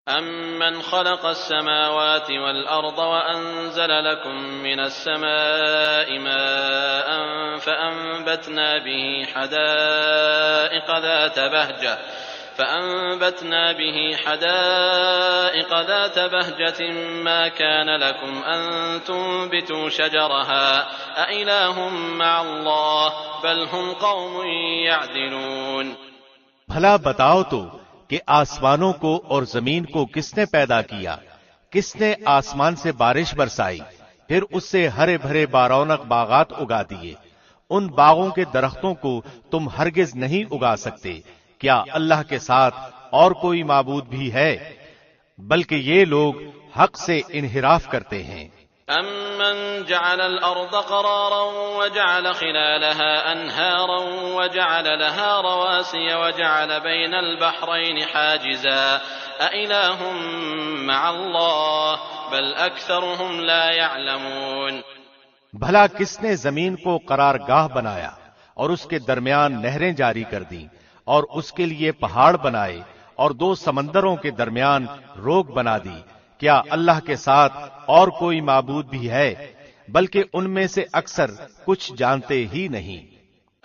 أَمَّنْ خَلَقَ السَّمَاوَاتِ وَالْأَرْضَ وَأَنزَلَ لَكُم مِّنَ السَّمَاءِ مَاءً فَأَنبَتْنَا به حدائق ذات بهجة ما كان لكم أن تنبتوا شجرها أإله مع الله بل هم قوم يعدلون۔ بھلا بتاؤ تو کہ آسمانوں کو اور زمین کو کس نے پیدا کیا؟ کس نے آسمان سے بارش برسائی، پھر اس سے ہرے بھرے بارونق باغات اگا دیے؟ ان باغوں کے درختوں کو تم ہرگز نہیں اگا سکتے۔ کیا اللہ کے ساتھ اور کوئی معبود بھی ہے؟ بلکہ یہ لوگ حق سے انحراف کرتے ہیں۔ أَمَّنْ جَعَلَ الْأَرْضَ قَرَارًا وَجَعَلَ خِلَالَهَا أَنْهَارًا وَجَعَلَ لَهَا رَوَاسِيَ وَجَعَلَ بَيْنَ الْبَحْرَيْنِ حَاجِزًا أَإِلَٰهٌ مَّعَ اللَّهِ بَلْ أَكْثَرُهُمْ لَا يَعْلَمُونَ۔ بھلا کس نے زمین کو قرارگاہ بنایا اور اس کے درمیان نہریں جاری کر دیں اور اس کے لیے پہاڑ بنائے اور دو سمندروں کے درمیان روک بنا دی؟ کیا اللہ کے ساتھ اور کوئی معبود بھی ہے؟ بلکہ ان میں سے اکثر کچھ جانتے ہی نہیں۔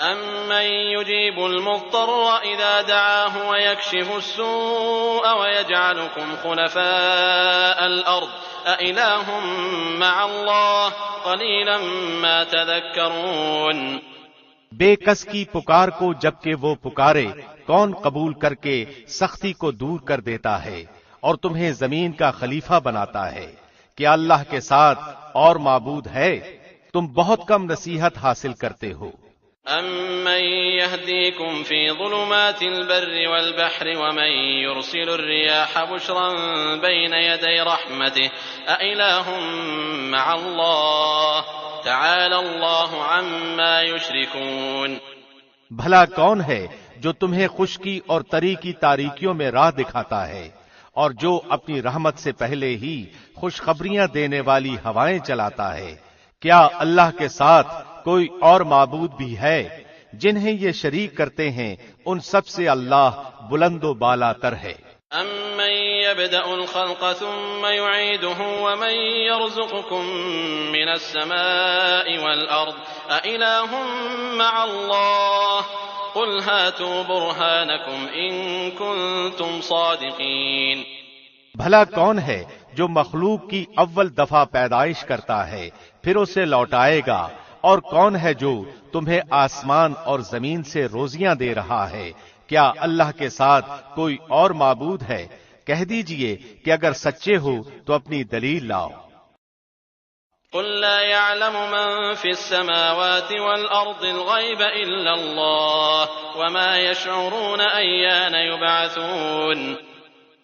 أَمَّن يُجِيبُ الْمُضْطَرَّ إِذَا دَعَاهُ وَيَكْشِفُ السُّوءَ وَيَجْعَلُكُمْ خُلَفَاءَ الْأَرْضِ أَإِلَٰهٌ مَّعَ اللَّهِ قَلِيلًا مَّا تَذَكَّرُونَ۔ بے کس کی پکار کو جبکہ وہ پکارے کون قبول کر کے سختی کو دور کر دیتا ہے اور تمہیں زمین کا خلیفہ بناتا ہے؟ کیا اللہ کے ساتھ اور معبود ہے؟ تم بہت کم نصیحت حاصل کرتے ہو۔ أَمَّن يَهْدِيكُمْ فِي ظُلُمَاتِ الْبَرِّ وَالْبَحْرِ وَمَن يُرْسِلُ الرِّيَاحَ بُشْرًا بَيْنَ يَدَيْ رَحْمَتِهِ أَإِلَٰهٌ مَّعَ اللَّهِ تَعَالَى اللَّهُ عَمَّا يُشْرِكُونَ۔ بھلا کون ہے جو تمہیں خشکی اور تری کی تاریکیوں میں راہ دکھاتا ہے اور جو اپنی رحمت سے پہلے ہی خوشخبریاں دینے والی ہوائیں چلاتا ہے؟ کیا اللہ کے ساتھ کوئی اور معبود بھی ہے؟ جنہیں یہ شریک کرتے ہیں ان سب سے اللہ بلند و بالا تر ہے۔ أَمَّن يَبْدَأُ الْخَلْقَ ثُمَّ يُعِيدُهُ وَمَن يَرْزُقُكُم مِّنَ السَّمَاءِ وَالْأَرْضِ أَإِلَٰهٌ مَّعَ اللَّهِ قُلْ هَاتُوا بُرْهَانَكُمْ إِن كُنتُمْ صَادِقِينَ۔ بھلا کون ہے جو مخلوق کی اول دفعہ پیدائش کرتا ہے پھر اسے لوٹائے گا، اور کون ہے جو تمہیں آسمان اور زمین سے روزیاں دے رہا ہے؟ کیا اللہ کے ساتھ کوئی اور معبود ہے؟ کہہ دیجئے کہ اگر سچے ہو تو اپنی دلیل لاؤ۔ قل لا يعلم من في السماوات والأرض الغيب إلا الله وما يشعرون أيان يبعثون۔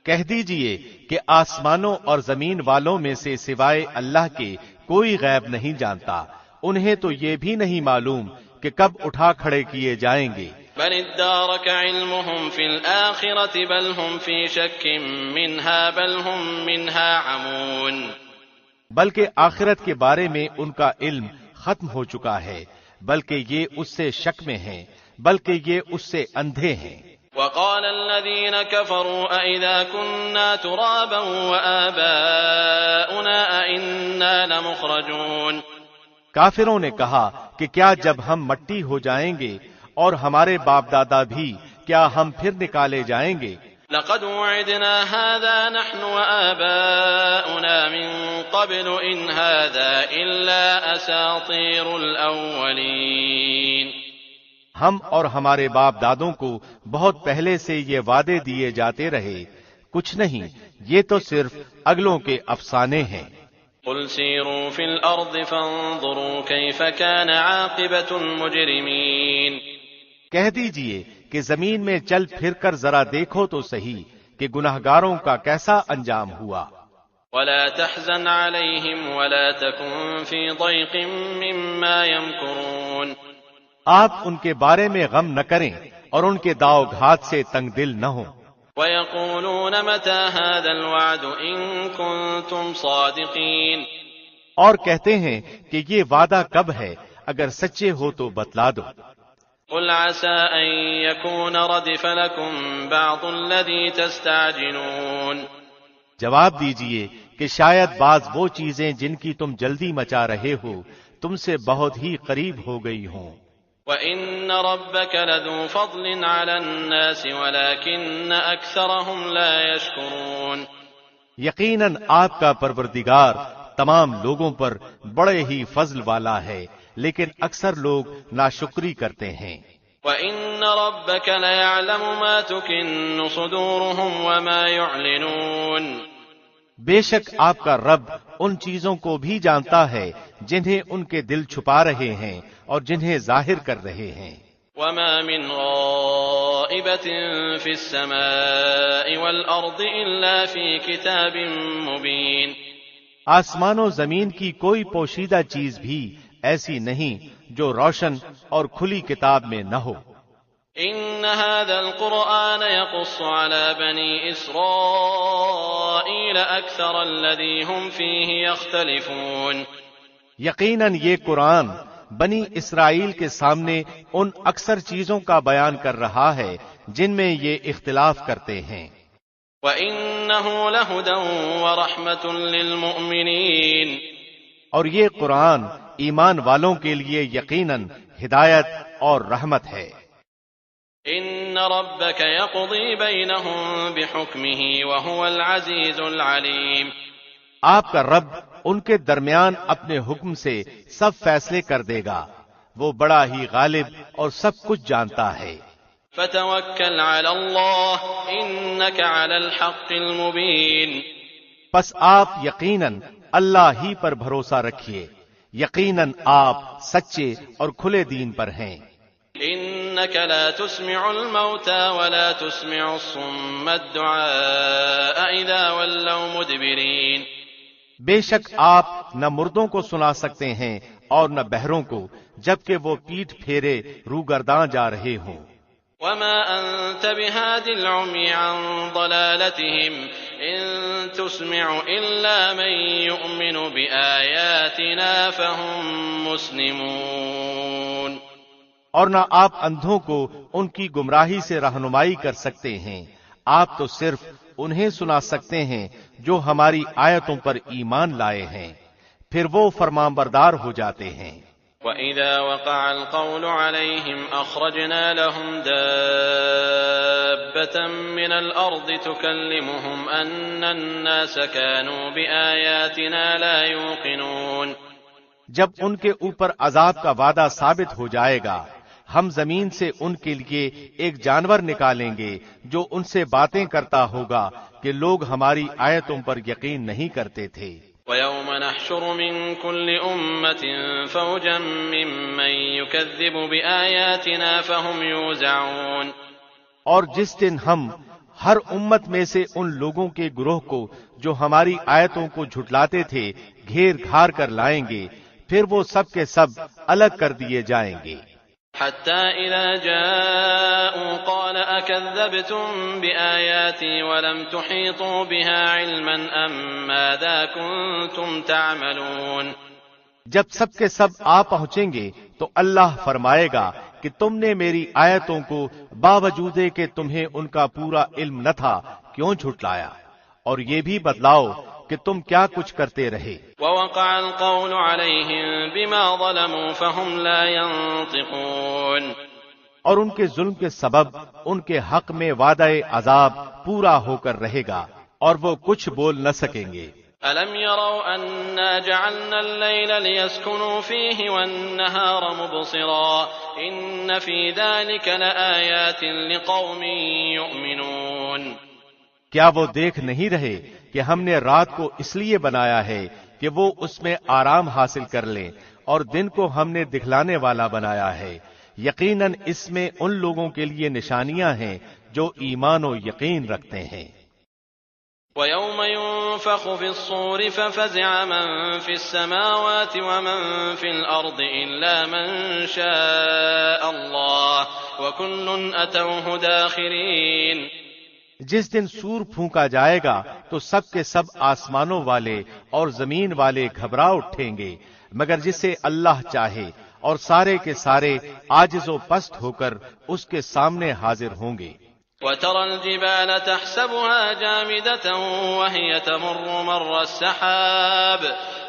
کہہ دیجئے کہ آسمانوں اور زمین والوں میں سے سوائے اللہ کے کوئی غیب نہیں جانتا، انہیں تو یہ بھی نہیں معلوم کہ کب اٹھا کھڑے کیے جائیں گے۔ بل ادارك علمهم في الآخرة بل هم في شك منها بل هم منها عمون۔ بلکہ آخرت کے بارے میں ان کا علم ختم ہو چکا ہے، بلکہ یہ اس سے شک میں ہیں، بلکہ یہ اس سے اندھے ہیں۔ وقال الذين كفروا أئذا كنا ترابا وآباؤنا أئنا لمخرجون۔ کافروں نے کہا کہ کیا جب ہم مٹی ہو جائیں گے اور ہمارے باپ دادا بھی، کیا ہم پھر نکالے جائیں گے؟ لقد وعدنا هذا نحن وآباؤنا من قبل إن هذا إلا أساطير الأولين۔ ہم اور ہمارے باپ دادوں کو بہت پہلے سے یہ وعدے دیے جاتے رہے، کچھ نہیں، یہ تو صرف اگلوں کے افسانے ہیں۔ قل سيروا في الأرض فانظروا كيف كان عاقبة المجرمين۔ کہہ دیجئے کہ زمین میں چل پھر کر ذرا دیکھو تو صحیح کہ گناہگاروں کا کیسا انجام ہوا۔ ولا تحزن عليهم ولا تكن في ضيق مما يمكرون۔ آپ ان کے بارے میں غم نہ کریں اور ان کے داؤ گھات سے تنگ دل نہ ہوں۔ ويقولون متى هذا الوعد إن كنتم صادقين۔ اور کہتے ہیں کہ یہ وعدہ کب ہے، اگر سچے ہو تو بتلا دو۔ قل عسى أن يكون ردف لكم بعض الذي تستعجلون۔ جواب دیجئے کہ شاید بعض وہ چیزیں جن کی تم جلدی مچا رہے ہو تم سے بہت ہی قریب ہو گئی ہوں۔ وَإِنَّ رَبَّكَ لَذُو فَضْلٍ عَلَى النَّاسِ وَلَكِنَّ أَكْثَرَهُمْ لَا يَشْكُرُونَ۔ یقیناً آپ کا پروردگار تمام لوگوں پر بڑے ہی فضل والا ہے، لیکن اکثر لوگ ناشکری کرتے ہیں۔ وَإِنَّ رَبَّكَ لَيَعْلَمُ مَا تُكِنُّ صُدُورُهُمْ وَمَا يُعْلِنُونَ۔ بے شک آپ کا رب ان چیزوں کو بھی جانتا ہے جنہیں ان کے دل چھپا رہے ہیں اور جنہیں ظاہر کر رہے ہیں۔ وَمَا مِنْ غَائِبَةٍ فِي السَّمَاءِ وَالْأَرْضِ إِلَّا فِي كِتَابٍ مُبِينٍ۔ آسمان و زمین کی کوئی پوشیدہ چیز بھی ایسی نہیں جو روشن اور کھلی کتاب میں نہ ہو۔ إِنَّ هَذَا الْقُرْآنَ يَقُصُّ عَلَى بَنِي إِسْرَائِيلَ أَكْثَرَ الَّذِي هُمْ فِيهِ يَخْتَلِفُونَ۔ یقیناً یہ قرآن بنی اسرائیل کے سامنے ان اکثر چیزوں کا بیان کر رہا ہے جن میں یہ اختلاف کرتے ہیں۔ وَإِنَّهُ لَهُدًى وَرَحْمَةٌ لِّلْمُؤْمِنِينَ۔ اور یہ قرآن ایمان والوں کے لیے یقیناً ہدایت اور رحمت ہے۔ إِنَّ رَبَّكَ يَقْضِي بَيْنَهُم بِحُكْمِهِ وَهُوَ الْعَزِيزُ الْعَلِيمُ۔ آپ کا رب ان کے درمیان اپنے حکم سے سب فیصلے کر دے گا، وہ بڑا ہی غالب اور سب کچھ جانتا ہے۔ فَتَوَكَّلْ عَلَى اللَّهِ إِنَّكَ عَلَى الْحَقِّ الْمُبِينِ۔ پس آپ یقیناً اللہ ہی پر بھروسہ رکھیے، یقیناً آپ سچے اور کھلے دین پر ہیں۔ إِنَّكَ لَا تُسْمِعُ الْمَوْتَى وَلَا تُسْمِعُ الصُّمَّ الدُّعَاءَ إِذَا وَلَّوْا مُدْبِرِينَ۔ بے شک آپ نہ مردوں کو سنا سکتے ہیں اور نہ بہروں کو، جبکہ وہ پیٹھ پھیرے روگرداں جا رہے ہوں۔ وَمَا أَنتَ بِهَادِ الْعُمْيِ عَن ضَلَالَتِهِمْ إِن تُسْمِعُ إِلَّا مَن يُؤْمِنُ بِآيَاتِنَا فَهُم مُسْلِمُونَ۔ اور نہ آپ اندھوں کو ان کی گمراہی سے رہنمائی کر سکتے ہیں، آپ تو صرف انہیں سنا سکتے ہیں جو ہماری آیتوں پر ایمان لائے ہیں، پھر وہ فرمانبردار ہو جاتے ہیں۔ وَإِذَا وَقَعَ الْقَوْلُ عَلَيْهِمْ أَخْرَجْنَا لَهُمْ دَابَّةً مِّنَ الْأَرْضِ تُكَلِّمُهُمْ أَنَّ النَّاسَ كَانُوا بِآيَاتِنَا لَا يُوقِنُونَ۔ جب ان کے اوپر عذاب کا وعدہ ثابت ہو جائے گا، ہم زمین سے ان کے لیے ایک جانور نکالیں گے جو ان سے باتیں کرتا ہوگا کہ لوگ ہماری آیتوں پر یقین نہیں کرتے تھے۔ وَيَوْمَ نَحْشُرُ مِن كُلِّ أُمَّةٍ فَوْجًا مِّمَّن يُكَذِّبُ بِآيَاتِنَا فَهُمْ يُوزَعُونَ۔ اور جس دن ہم ہر امت میں سے ان لوگوں کے گروہ کو جو ہماری آیتوں کو جھٹلاتے تھے گھیر گھار کر لائیں گے، پھر وہ سب کے سب الگ کر دیے جائیں گے۔ حَتَّى إِذَا جَاءُوا قَالَ أَكَذَّبْتُم بِآيَاتِي وَلَمْ تُحِيطُوا بِهَا عِلْمًا أَم مَّاذَا كُنتُمْ تَعْمَلُونَ۔ جب سب کے سب آ پہنچیں گے تو اللہ فرمائے گا کہ تم نے میری آیتوں کو باوجود کہ تمہیں ان کا پورا علم نہ تھا کیوں جھٹلایا، اور یہ بھی بتلاؤ کہ تم کیا کچھ کرتے رہے۔ وَوَقَعَ الْقَوْلُ عَلَيْهِمْ بِمَا ظَلَمُوا فَهُمْ لَا يَنطِقُونَ۔ اور ان کے ظلم کے سبب ان کے حق میں وعدہ عذاب پورا ہو کر رہے گا اور وہ کچھ بول نہ سکیں گے۔ أَلَمْ يَرَوْا أَنَّا جَعَلْنَا اللَّيْلَ لِيَسْكُنُوا فِيهِ وَالنَّهَارَ مُبْصِرًا إِنَّ فِي ذَلِكَ لَآيَاتٍ لِقَوْمٍ يُؤْمِنُونَ۔ کیا وہ دیکھ نہیں رہے کہ ہم نے رات کو اس لیے بنایا ہے کہ وہ اس میں آرام حاصل کر لیں، اور دن کو ہم نے دکھلانے والا بنایا ہے، یقیناً اس میں ان لوگوں کے لیے نشانیاں ہیں جو ایمان و یقین رکھتے ہیں۔ وَيَوْمَ يُنفَخُ فِي الصُّورِ فَفَزِعَ مَن فِي السَّمَاوَاتِ وَمَن فِي الْأَرْضِ إِلَّا مَن شَاءَ اللَّهُ وَكُلٌّ أَتَوْهُ دَاخِرِينَ۔ جس دن سور پھونکا جائے گا تو سب کے سب آسمانوں والے اور زمین والے گھبرا اٹھیں گے، مگر جسے اللہ چاہے، اور سارے کے سارے عاجز و پست ہو کر اس کے سامنے حاضر ہوں گے۔ وترى الجبال تحسبها جامدة وهي تمر مر السحاب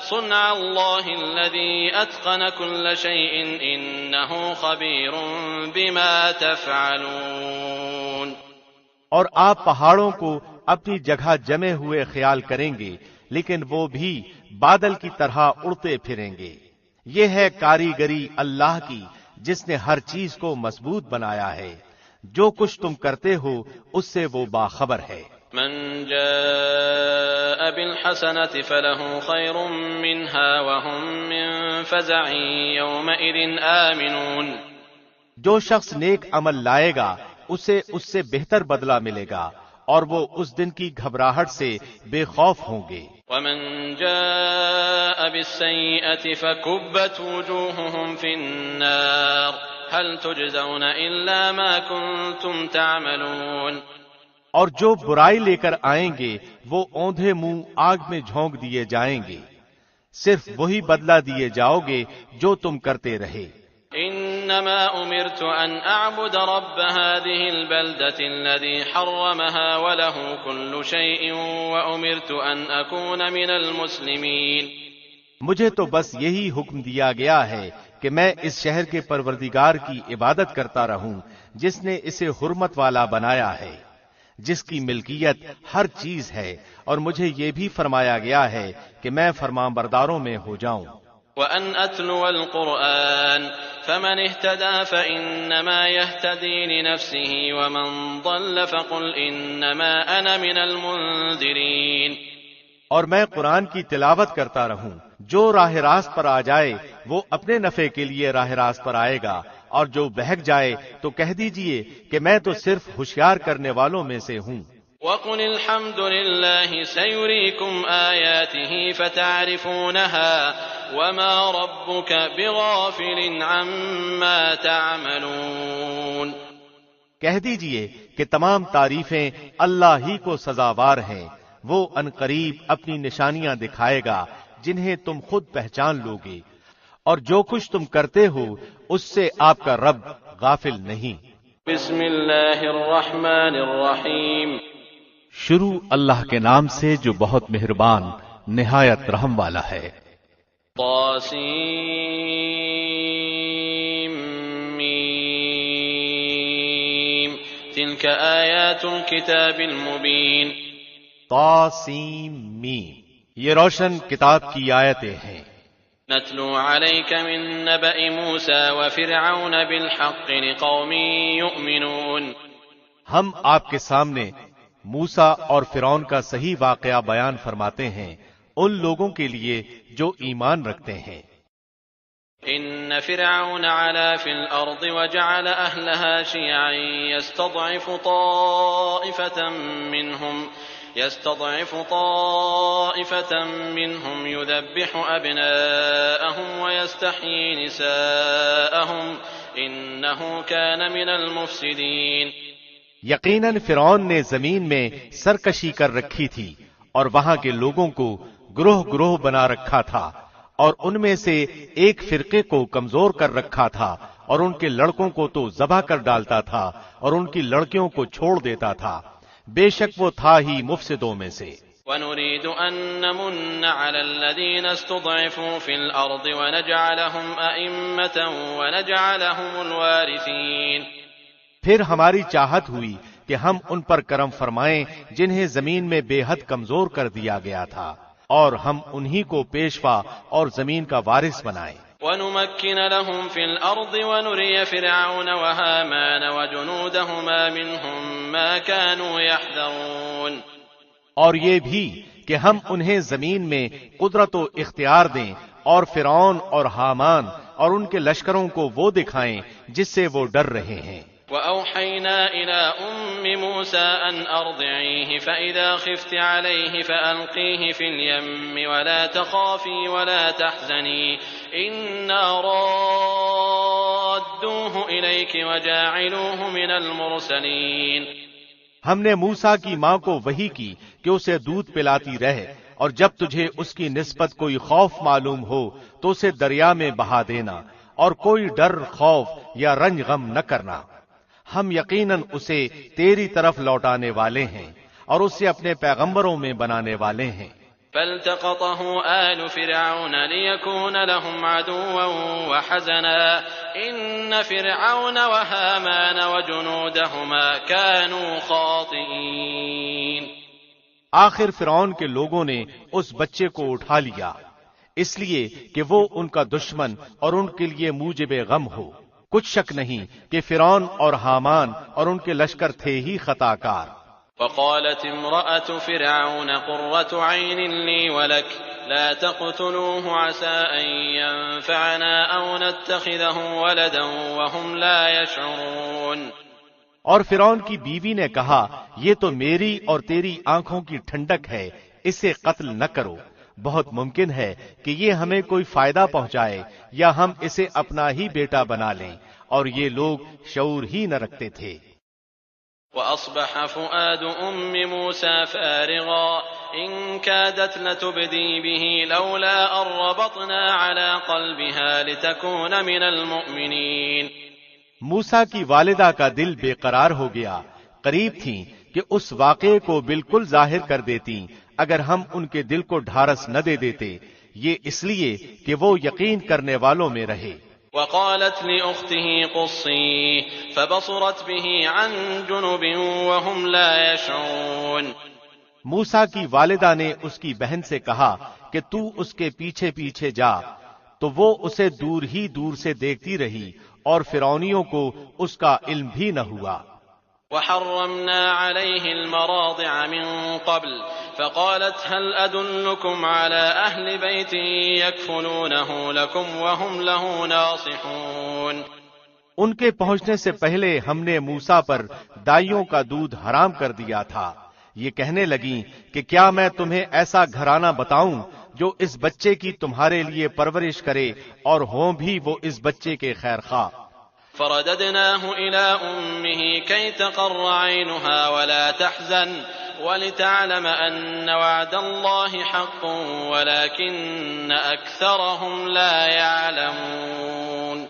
صنع الله الذي أتقن كل شيء إنه خبير بما تفعلون۔ اور آپ پہاڑوں کو اپنی جگہ جمے ہوئے خیال کریں گے، لیکن وہ بھی بادل کی طرح اڑتے پھریں گے۔ یہ ہے کاریگری اللہ کی جس نے ہر چیز کو مضبوط بنایا ہے، جو کچھ تم کرتے ہو اس سے وہ باخبر ہے۔ من جاء بالحسنة فله خير منها وهم من فزع يومئذ آمنون۔ جو شخص نیک عمل لائے گا اسے اس سے بہتر بدلہ ملے گا اور وہ اس دن کی گھبراہٹ سے بے خوف ہوں گے۔ ومن جاء بالسيئة فكبت وجوههم في النار هل تجزون إلا ما كنتم تعملون۔ اور جو برائی لے کر آئیں گے وہ اوندھے منہ آگ میں جھونک دیے جائیں گے، صرف وہی بدلہ دیے جاؤ گے جو تم کرتے رہے۔ انما امرت ان اعبد رب هذه البلدة الذي حرمها وله كل شيء وامرت ان اكون من المسلمين۔ مجھے تو بس یہی حکم دیا گیا ہے کہ میں اس شہر کے پروردگار کی عبادت کرتا رہوں جس نے اسے حرمت والا بنایا ہے، جس کی ملکیت ہر چیز ہے، اور مجھے یہ بھی فرمایا گیا ہے کہ میں فرمانبرداروں میں ہو جاؤں۔ وَأَنْ أَتْلُوَ الْقُرْآنَ فَمَنِ اهْتَدَى فَإِنَّمَا يَهْتَدِي لِنَفْسِهِ وَمَنْ ضَلَّ فَقُلْ إِنَّمَا أَنَا مِنَ الْمُنذِرِينَ۔ اور میں قرآن کی تلاوت کرتا رہوں، جو راہ راست پر آ جائے وہ اپنے نفع کے لیے راہ راست پر آئے گا، اور جو بہک جائے تو کہہ دیجئے کہ میں تو صرف ہوشیار کرنے والوں میں سے ہوں۔ وَقُلِ الْحَمْدُ لِلَّهِ سَيُرِيكُمْ آيَاتِهِ فَتَعْرِفُونَهَا وَمَا رَبُّكَ بِغَافِلٍ عَمَّا تَعْمَلُونَ۔ کہہ دیجئے کہ تمام تعریفیں اللہ ہی کو سزاوار ہیں، وہ عنقریب اپنی نشانیاں دکھائے گا جنہیں تم خود پہچان لوگے، اور جو کچھ تم کرتے ہو اس سے آپ کا رب غافل نہیں۔ بسم اللہ الرحمن الرحیم۔ شروع اللہ کے نام سے جو بہت مہربان نہایت رحم والا ہے۔ طاسیم تلک آیات الکتاب المبین۔ طاسیم میم، یہ روشن کتاب کی آیتیں ہیں۔ نتلو علیک من نبأ موسیٰ وفرعون بالحق لقوم یؤمنون۔ ہم آپ کے سامنے موسیٰ اور فرعون کا صحیح واقعہ بیان فرماتے ہیں ان لوگوں کے لیے جو ایمان رکھتے ہیں۔ ان فرعون علا فی الارض وجعل اہلها شیعا يستضعف طائفة منهم يذبح أبناءهم ويستحيي نساءهم إنه كان من المفسدين۔ یقیناً فرعون نے زمین میں سرکشی کر رکھی تھی اور وہاں کے لوگوں کو گروہ گروہ بنا رکھا تھا، اور ان میں سے ایک فرقے کو کمزور کر رکھا تھا، اور ان کے لڑکوں کو تو ذبح کر ڈالتا تھا اور ان کی لڑکیوں کو چھوڑ دیتا تھا، بے شک وہ تھا ہی مفسدوں میں سے۔ وَنُرِيدُ أَن نَّمُنَّ عَلَى الَّذِينَ اسْتُضْعِفُوا فِي الْأَرْضِ وَنَجْعَلَهُمْ أَئِمَّةً وَنَجْعَلَهُمُ الْوَارِثِينَ۔ پھر ہماری چاہت ہوئی کہ ہم ان پر کرم فرمائیں جنہیں زمین میں بے حد کمزور کر دیا گیا تھا، اور ہم انہی کو پیشوا اور زمین کا وارث بنائیں۔ وَنُمَكِّنَ لَهُمْ فِي الْأَرْضِ وَنُرِيَ فِرْعَوْنَ وَهَامَانَ وَجُنُودَهُمَا مِنْهُمْ مَا كَانُوا يَحْذَرُونَ۔ اور یہ بھی کہ ہم انہیں زمین میں قدرت و اختیار دیں، اور فرعون اور حامان اور ان کے لشکروں کو وہ دکھائیں جس سے وہ ڈر رہے ہیں۔ وَأَوْحَيْنَا إِلَىٰ أُمِّ مُوسَىٰ أَنْ أَرْضِعِيهِ فَإِذَا خِفْتِ عَلَيْهِ فَأَلْقِيهِ فِي الْيَمِّ وَلَا تَخَافِي وَلَا تَحْزَنِي إِنَّا رَادُّوهُ إِلَيْكِ وَجَاعِلُوهُ مِنَ الْمُرْسَلِينَ۔ ہم نے موسیٰ کی ماں کو وحی کی کہ اسے دودھ پلاتی رہے، اور جب تجھے اس کی نسبت کوئی خوف معلوم ہو تو اسے دریا میں بہا دینا، اور کوئی ڈر، خوف یا رنج غم نہ کرنا۔ ہم یقیناً اسے تیری طرف لوٹانے والے ہیں اور اسے اپنے پیغمبروں میں بنانے والے ہیں۔ فالتقطه آل فرعون ليكون لهم عدوا وحزنا إن فرعون وهامان وجنودهما كانوا خاطئين۔ آخر فرعون کے لوگوں نے اس بچے کو اٹھا لیا اس لیے کہ وہ ان کا دشمن اور ان کے لیے موجب غم ہو۔ کچھ شک نہیں کہ فرعون اور حامان اور ان کے لشکر تھے ہی خطا کار۔ وقالت امرأة فرعون قرة عين لي ولك لا تقتلوه عسى أن ينفعنا أو نتخذه ولدا وهم لا يشعرون۔ اور فرعون کی بیوی نے کہا یہ تو میری اور تیری آنکھوں کی ٹھنڈک ہے، اسے قتل نہ کرو، بہت ممکن ہے کہ یہ ہمیں کوئی فائدہ پہنچائے یا ہم اسے اپنا ہی بیٹا بنا لیں، اور یہ لوگ شعور ہی نہ رکھتے تھے۔ وأصبح فؤاد أم موسى فارغا إن كادت لتبدي به لولا أن ربطنا على قلبها لتكون من المؤمنين۔ موسیٰ کی والدہ کا دل بے قرار ہو گیا، قریب تھیں کہ اس واقعے کو بالکل ظاہر کر دیتی اگر ہم ان کے دل کو ڈھارس نہ دے دیتے، یہ اس لیے کہ وہ یقین کرنے والوں میں رہے۔ وقالت لأخته قصيه فبصرت به عن جنب وهم لا يشعرون۔ موسیٰ کی والدہ نے اس کی بہن سے کہا کہ تو اس کے پیچھے پیچھے جا، تو وہ اسے دور ہی دور سے دیکھتی رہی اور فرعونیوں کو اس کا علم بھی نہ ہوا۔ وحرمنا عليه المراضع من قبل فقالت هل أدلكم على أهل بيت يكفلونه لكم وهم له ناصحون۔ ان کے پہنچنے سے پہلے ہم نے موسیٰ پر دائیوں کا دودھ حرام کر دیا تھا۔ یہ کہنے لگیں کہ کیا میں تمہیں ایسا گھرانہ بتاؤں جو اس بچے کی تمہارے لیے پرورش کرے اور ہوں بھی وہ اس بچے کے خیر خواہ۔ فرددناه إلى أمه كي تقر عينها ولا تحزن ولتعلم أن وعد الله حق ولكن أكثرهم لا يعلمون۔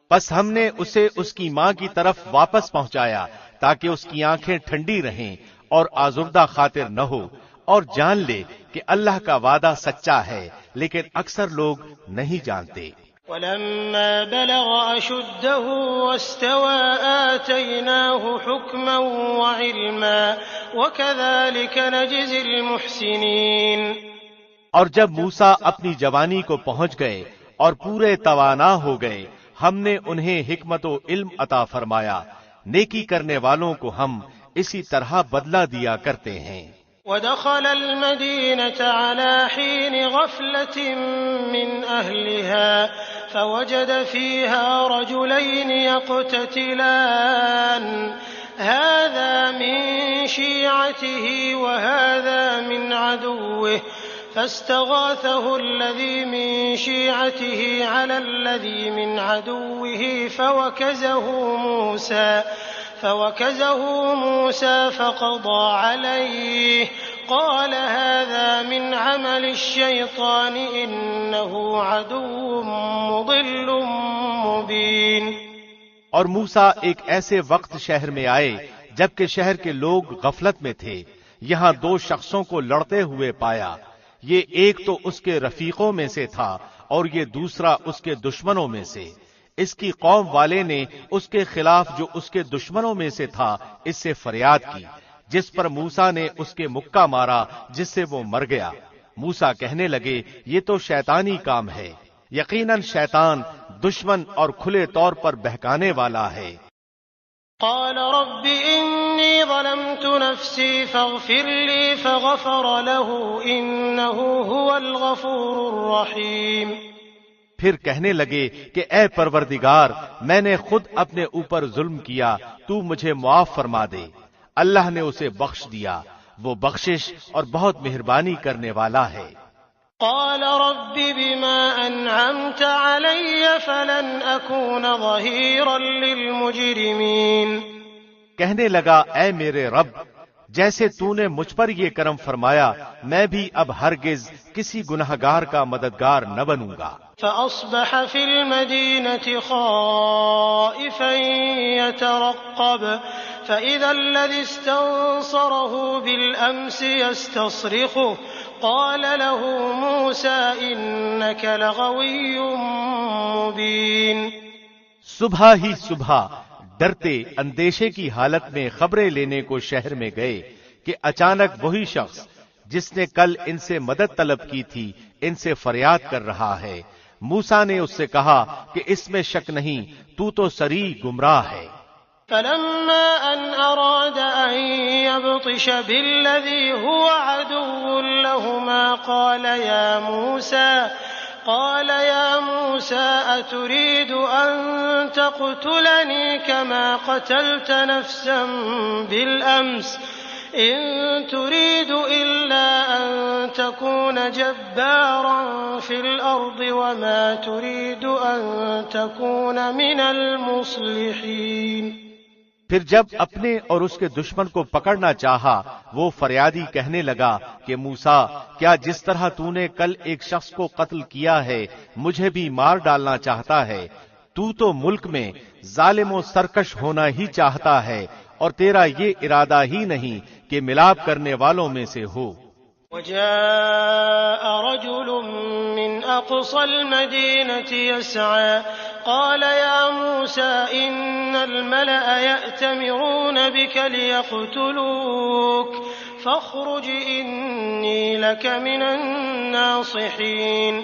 پس ہم نے اسے اس کی ماں کی طرف واپس پہنچایا تاکہ اس کی آنکھیں ٹھنڈی رہیں اور آزردہ خاطر نہ ہو، اور جان لے کہ اللہ کا وعدہ سچا ہے لیکن اکثر لوگ نہیں جانتے۔ ولما بلغ أشده واستوى آتيناه حكما وعلما وكذلك نجزي المحسنين۔ اور جب موسیٰ اپنی جوانی کو پہنچ گئے اور پورے توانا ہو گئے، ہم نے انہیں حکمت و علم عطا فرمایا، نیکی کرنے والوں کو ہم اسی طرح بدلہ دیا کرتے ہیں۔ ودخل المدينة على حين غفلة من أهلها فوجد فيها رجلين يقتتلان هذا من شيعته وهذا من عدوه فاستغاثه الذي من شيعته على الذي من عدوه فوكزه موسى فقضى عليه قال هذا من عمل الشيطان إنه عدو مضل مبين۔ اور موسیٰ ایک ایسے وقت شہر میں آئے جبکہ شہر کے لوگ غفلت میں تھے، یہاں دو شخصوں کو لڑتے ہوئے پایا، یہ ایک تو اس کے رفیقوں میں سے تھا اور یہ دوسرا اس کے دشمنوں میں سے۔ اس کی قوم والے نے اس کے خلاف جو اس کے دشمنوں میں سے تھا اس سے فریاد کی، جس پر موسیٰ نے اس کے مکہ مارا جس سے وہ مر گیا۔ موسیٰ کہنے لگے یہ تو شیطانی کام ہے، یقیناً شیطان دشمن اور کھلے طور پر بہکانے والا ہے۔ قال رب إني ظلمت نفسي فاغفر لي فغفر له إنه هو الغفور الرحيم۔ پھر کہنے لگے کہ اے پروردگار میں نے خود اپنے اوپر ظلم کیا، تو مجھے معاف فرما دے۔ اللہ نے اسے بخش دیا، وہ بخشش اور بہت مہربانی کرنے والا ہے۔ قال رب بما أنعمت علي فلن أكون ظهيرا للمجرمين۔ کہنے لگا اے میرے رب جیسے تو نے مجھ پر یہ کرم فرمایا میں بھی اب ہرگز کسی گنہگار کا مددگار نہ بنوں گا۔ فأصبح في المدينة خائفا يترقب فإذا الذي استنصره بالأمس يستصرخه قال له موسى إنك لغوي مبين۔ صبح ہی صبح ڈرتے اندیشے کی حالت میں خبریں لینے کو شہر میں گئے کہ اچانک وہی شخص جس نے کل ان سے مدد طلب کی تھی ان سے فریاد کر رہا ہے۔ موسیٰ نے اس سے کہا کہ اس میں شک نہیں تو تو صریح گمراہ ہے۔ فلما أن أراد أن يبطش بالذي هو عدو لهما قال يا موسى أتريد أن تقتلني كما قتلت نفسا بالأمس إن تريد إلا أن تكون جبارا في الأرض وما تريد أن تكون من المصلحين۔ پھر جب اپنے اور اس کے دشمن کو پکڑنا چاہا وہ فریادی کہنے لگا کہ موسیٰ کیا جس طرح تو نے کل ایک شخص کو قتل کیا ہے مجھے بھی مار ڈالنا چاہتا ہے؟ تو ملک میں ظالم و سرکش ہونا ہی چاہتا ہے اور تیرا یہ ارادہ ہی نہیں کہ ملاپ کرنے والوں میں سے ہو۔ وجاء رجل من أقصى المدينة يسعى قال يا موسى إن الملأ يأتمرون بك ليقتلوك فاخرج إني لك من الناصحين۔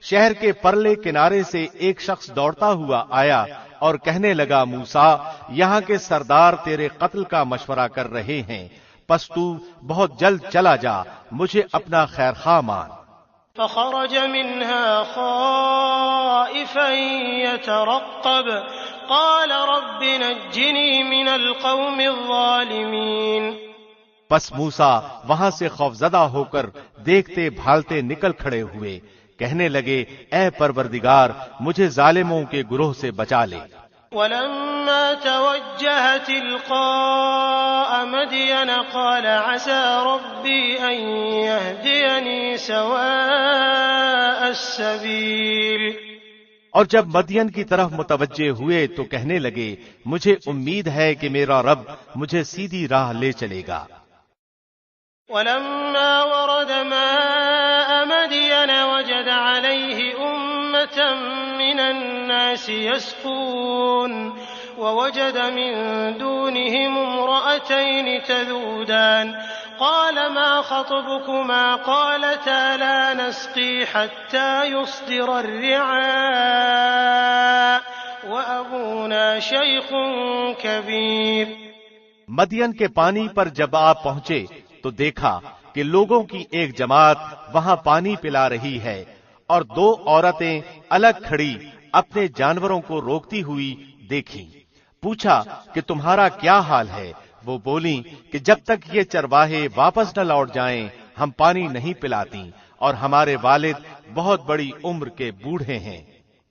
شہر کے پرلے کنارے سے ایک شخص دوڑتا ہوا آیا اور کہنے لگا موسیٰ یہاں کے سردار تیرے قتل کا مشورہ کر رہے ہیں پس تو بہت جلد چلا جا مجھے اپنا خیر خواہ مان۔ فخرج منها خائفا يترقب قال رب نجني من القوم الظالمين۔ پس موسیٰ وہاں سے خوفزدہ ہو کر دیکھتے بھالتے نکل کھڑے ہوئے کہنے لگے اے پروردگار مجھے ظالموں کے گروہ سے بچا لے۔ ولما توجه تلقاء مدين قال عسى ربي أن يهديني سواء السبيل۔ اور جب مدین کی طرف متوجہ ہوئے تو کہنے لگے مجھے امید ہے کہ میرا رب مجھے سیدھی راہ لے چلے گا۔ ولما ورد ماء مدين وجد عليه أمة من الناس يسقون ووجد من دونهم امرأتين تذودان قال ما خطبكما قالتا لا نسقي حتى يصدر الرعاء وأبونا شيخ كبير۔ مدین کے پانی پر جب آپ پہنچے تو دیکھا کہ لوگوں کی ایک جماعت وہاں پانی پلا رہی ہے اور دو عورتیں الگ کھڑی اپنے جانوروں کو روکتی ہوئی دیکھی۔ پوچھا کہ تمہارا کیا حال ہے؟ وہ بولیں کہ جب تک یہ چرواہے واپس نہ لوٹ جائیں ہم پانی نہیں پلاتی اور ہمارے والد بہت بڑی عمر کے بوڑھے ہیں۔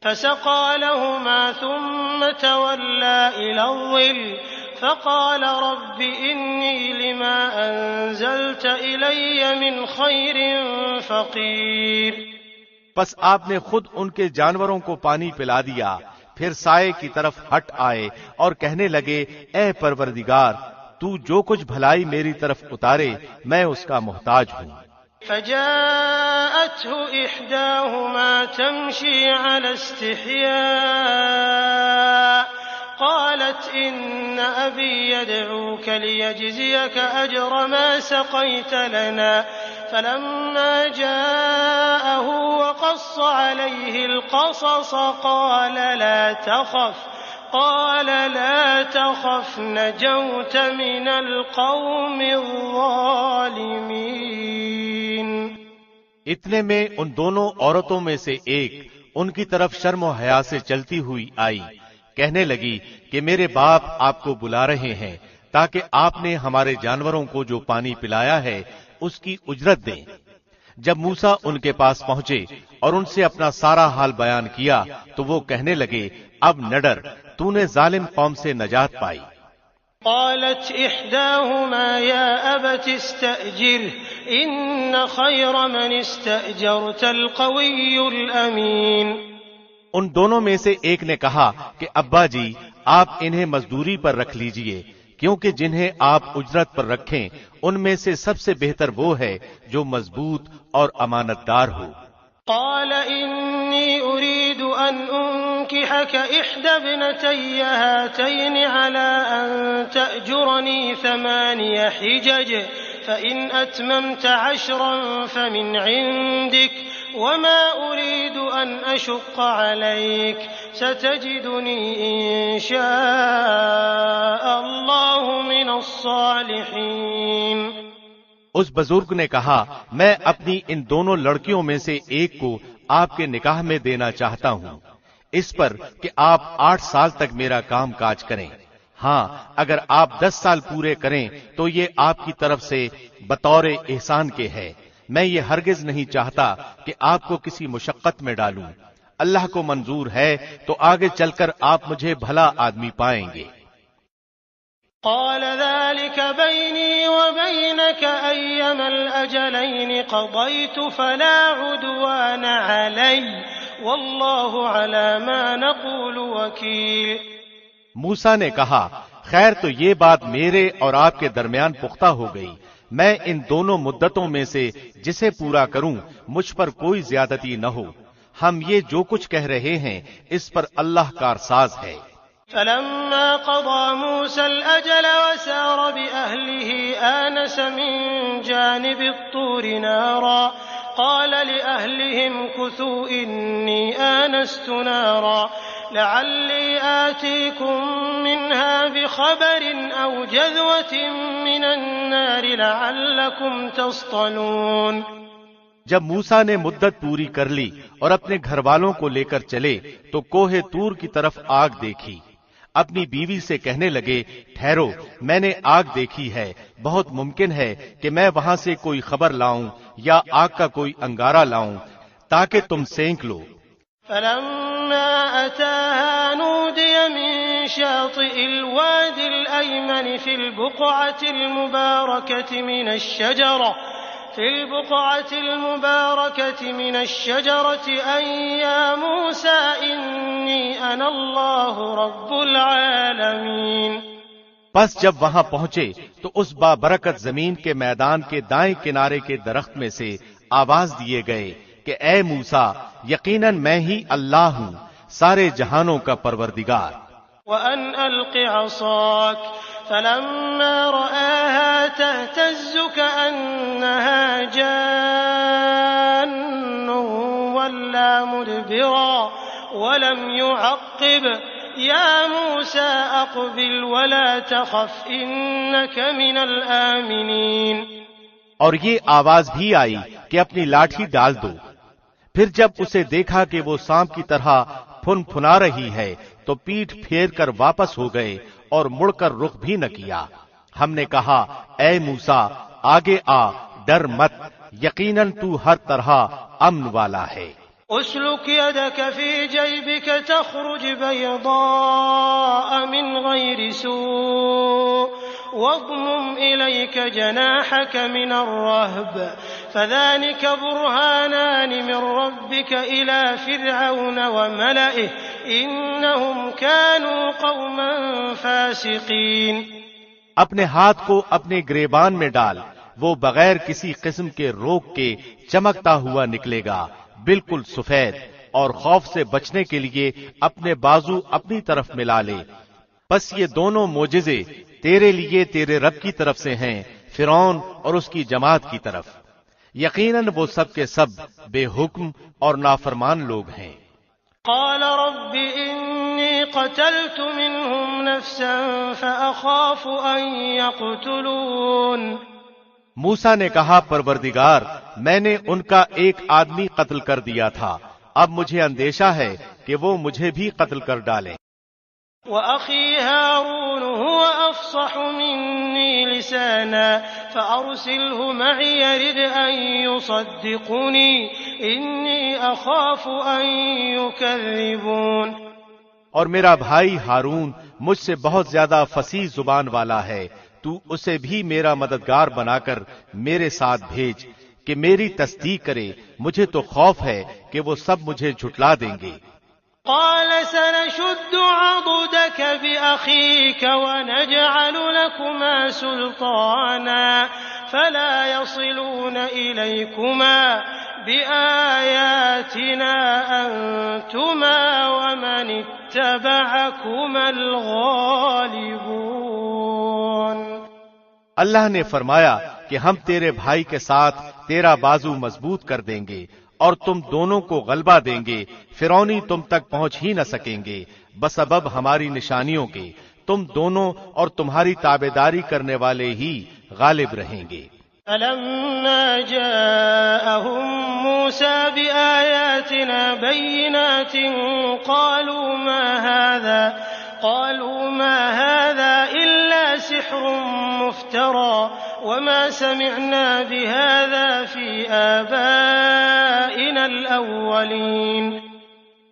فسقى لهما ثم تولى إلى الظل فقال رب إني لما أنزلت إلي من خير فقير۔ پس آپ نے خود ان کے جانوروں کو پانی پلا دیا پھر سائے کی طرف ہٹ آئے اور کہنے لگے اے پروردگار تو جو کچھ بھلائی میری طرف اتارے میں اس کا محتاج ہوں۔ فجاءته إحداهما تمشي على استحياء قالت إن أبي يدعوك ليجزيك أجر ما سقيت لنا فلما جاءه وقص عليه القصص قال لا تخف نجوت من القوم الظالمين۔ اتنے میں ان دونوں عورتوں میں سے ایک ان کی طرف شرم و حیا سے چلتی ہوئی آئی کہنے لگی کہ میرے باپ آپ کو بلا رہے ہیں تاکہ آپ نے ہمارے جانوروں کو جو پانی پلایا ہے اس کی اجرت دیں۔ جب موسیٰ ان کے پاس پہنچے اور ان سے اپنا سارا حال بیان کیا تو وہ کہنے لگے اب نہ ڈر تو نے ظالم قوم سے نجات پائی۔ قالت إحداهما يا أبت استأجره إن خير من استأجرت القوي الأمين۔ ان دونوں میں سے ایک نے کہا کہ ابا جی آپ انہیں مزدوری پر رکھ لیجئے، کیونکہ جنہیں آپ اجرت پر رکھیں ان میں سے سب سے بہتر وہ ہے جو مضبوط اور امانت دار ہو۔ قال إني أريد أن أنكحك إحدى ابنتي هاتين على أن تأجرني 8 حجج فإن أتممت 10 فمن عندك وما أريد أن أشق عليك ستجدني إن شاء الله من الصالحين۔ اس بزرگ نے کہا میں اپنی ان دونوں لڑکیوں میں سے ایک کو آپ کے نکاح میں دینا چاہتا ہوں، اس پر کہ آپ 8 سال تک میرا کام کاج کریں۔ ہاں اگر آپ 10 سال پورے کریں تو یہ آپ کی طرف سے بطور احسان کے ہے، میں یہ ہرگز نہیں چاہتا کہ آپ کو کسی مشقت میں ڈالوں۔ اللہ کو منظور ہے تو آگے چل کر آپ مجھے بھلا آدمی پائیں گے۔ قال ذلك بيني وبينك أيما الأجلين قضيت فلا عدوان علي والله على ما نقول وكيل۔ موسیٰ نے کہا خیر تو یہ بات میرے اور آپ کے درمیان پختہ ہو گئی، میں ان دونوں مدتوں میں سے جسے پورا کروں مجھ پر کوئی زیادتی نہ ہو، ہم یہ جو کچھ کہہ رہے ہیں اس پر اللہ کارساز ہے۔ فلما قضى موسى الأجل وسار بأهله آنس من جانب الطور نارا قال لأهلهم كثوا إني آنست نارا لعلي آتيكم منها بخبر أو جذوة من النار لعلكم تصطلون۔ جب موسیٰ نے مدت پوری کر لی اور اپنے گھر والوں کو لے کر چلے تو کوہ طور کی طرف آگ دیکھی، اپنی بیوی سے کہنے لگے ٹھہرو میں نے آگ دیکھی ہے، بہت ممکن ہے کہ میں وہاں سے کوئی خبر لاؤں یا آگ کا کوئی انگارہ لاؤں تاکہ تم سینک لو۔ فلما أتاها نودي من شاطئ الوادي الأيمن في البقعة المباركة من الشجرة أن يا موسى إني أنا الله رب العالمين۔ پس جب وہاں پہنچے تو اس بابرکت زمین کے میدان کے دائیں کنارے کے درخت میں سے آواز دیے گئے کہ اے موسیٰ یقیناً میں ہی اللہ ہوں سارے جہانوں کا پروردگار۔ وأن ألق عصاك فلما رآها تهتز كأنها جان ولا مدبرا ولم يعقب يا موسى أقبل ولا تخف إنك من الآمنين۔ اور یہ آواز بھی آئی کہ اپنی لاٹھی ڈال دو۔ پھر جب اسے دیکھا کہ وہ سانپ کی طرح پھن پھنا رہی ہے تو پیٹھ پھیر کر واپس ہو گئے اور مڑ کر رخ بھی نہ کیا۔ ہم نے کہا اے موسیٰ آگے آ، ڈر مت، یقیناً تو ہر طرح امن والا ہے۔ اسلك يدك في جيبك تخرج بيضاء من غير سوء واضمم إليك جناحك من الرهب فذلك برهانان من ربك إلى فرعون وملئه إنهم كانوا قوما فاسقين۔ اپنے ہاتھ کو اپنے گریبان میں ڈال، وہ بغیر کسی قسم کے روک کے چمکتا ہوا نکلے گا، بالکل سفید، اور خوف سے بچنے کے لیے اپنے بازو اپنی طرف ملا لے۔ بس یہ دونوں معجزے تیرے لیے تیرے رب کی طرف سے ہیں، فرعون اور اس کی جماعت کی طرف، یقیناً وہ سب کے سب بے حکم اور نافرمان لوگ ہیں۔ قال رب إني قتلت منهم نفسا فأخاف أن يقتلون۔ موسیٰ نے کہا پروردگار میں نے ان کا ایک آدمی قتل کر دیا تھا، اب مجھے اندیشہ ہے کہ وہ مجھے بھی قتل کر ڈالیں۔ وأخي هارون هو أفصح مني لسانا فأرسله معي يرد أن يصدقني إني أخاف أن يكذبون۔ اور میرا بھائی ہارون مجھ سے بہت زیادہ فصیح زبان والا ہے، تو اسے بھی میرا مددگار بنا کر میرے ساتھ بھیج کہ میری تصدیق کرے، مجھے تو خوف ہے کہ وہ سب مجھے جھٹلا دیں گے۔ قال سنشد عضدك بأخيك ونجعل لكما سلطانا فلا يصلون إليكما بآياتنا أنتما ومن اتبعكما الغالبون۔ اللہ نے فرمایا کہ ہم تیرے بھائی کے ساتھ تیرا بازو مضبوط کر دیں گے اور تم دونوں کو غلبہ دیں گے، فرعونی تم تک پہنچ ہی نہ سکیں گے بسبب ہماری نشانیوں کے، تم دونوں اور تمہاری تابعداری کرنے والے ہی غالب رہیں گے۔ فلما جاءهم موسى بآياتنا بينات قالوا ما هذا إلا سحر مفترى وما سمعنا بهذا في آبائنا الأولين۔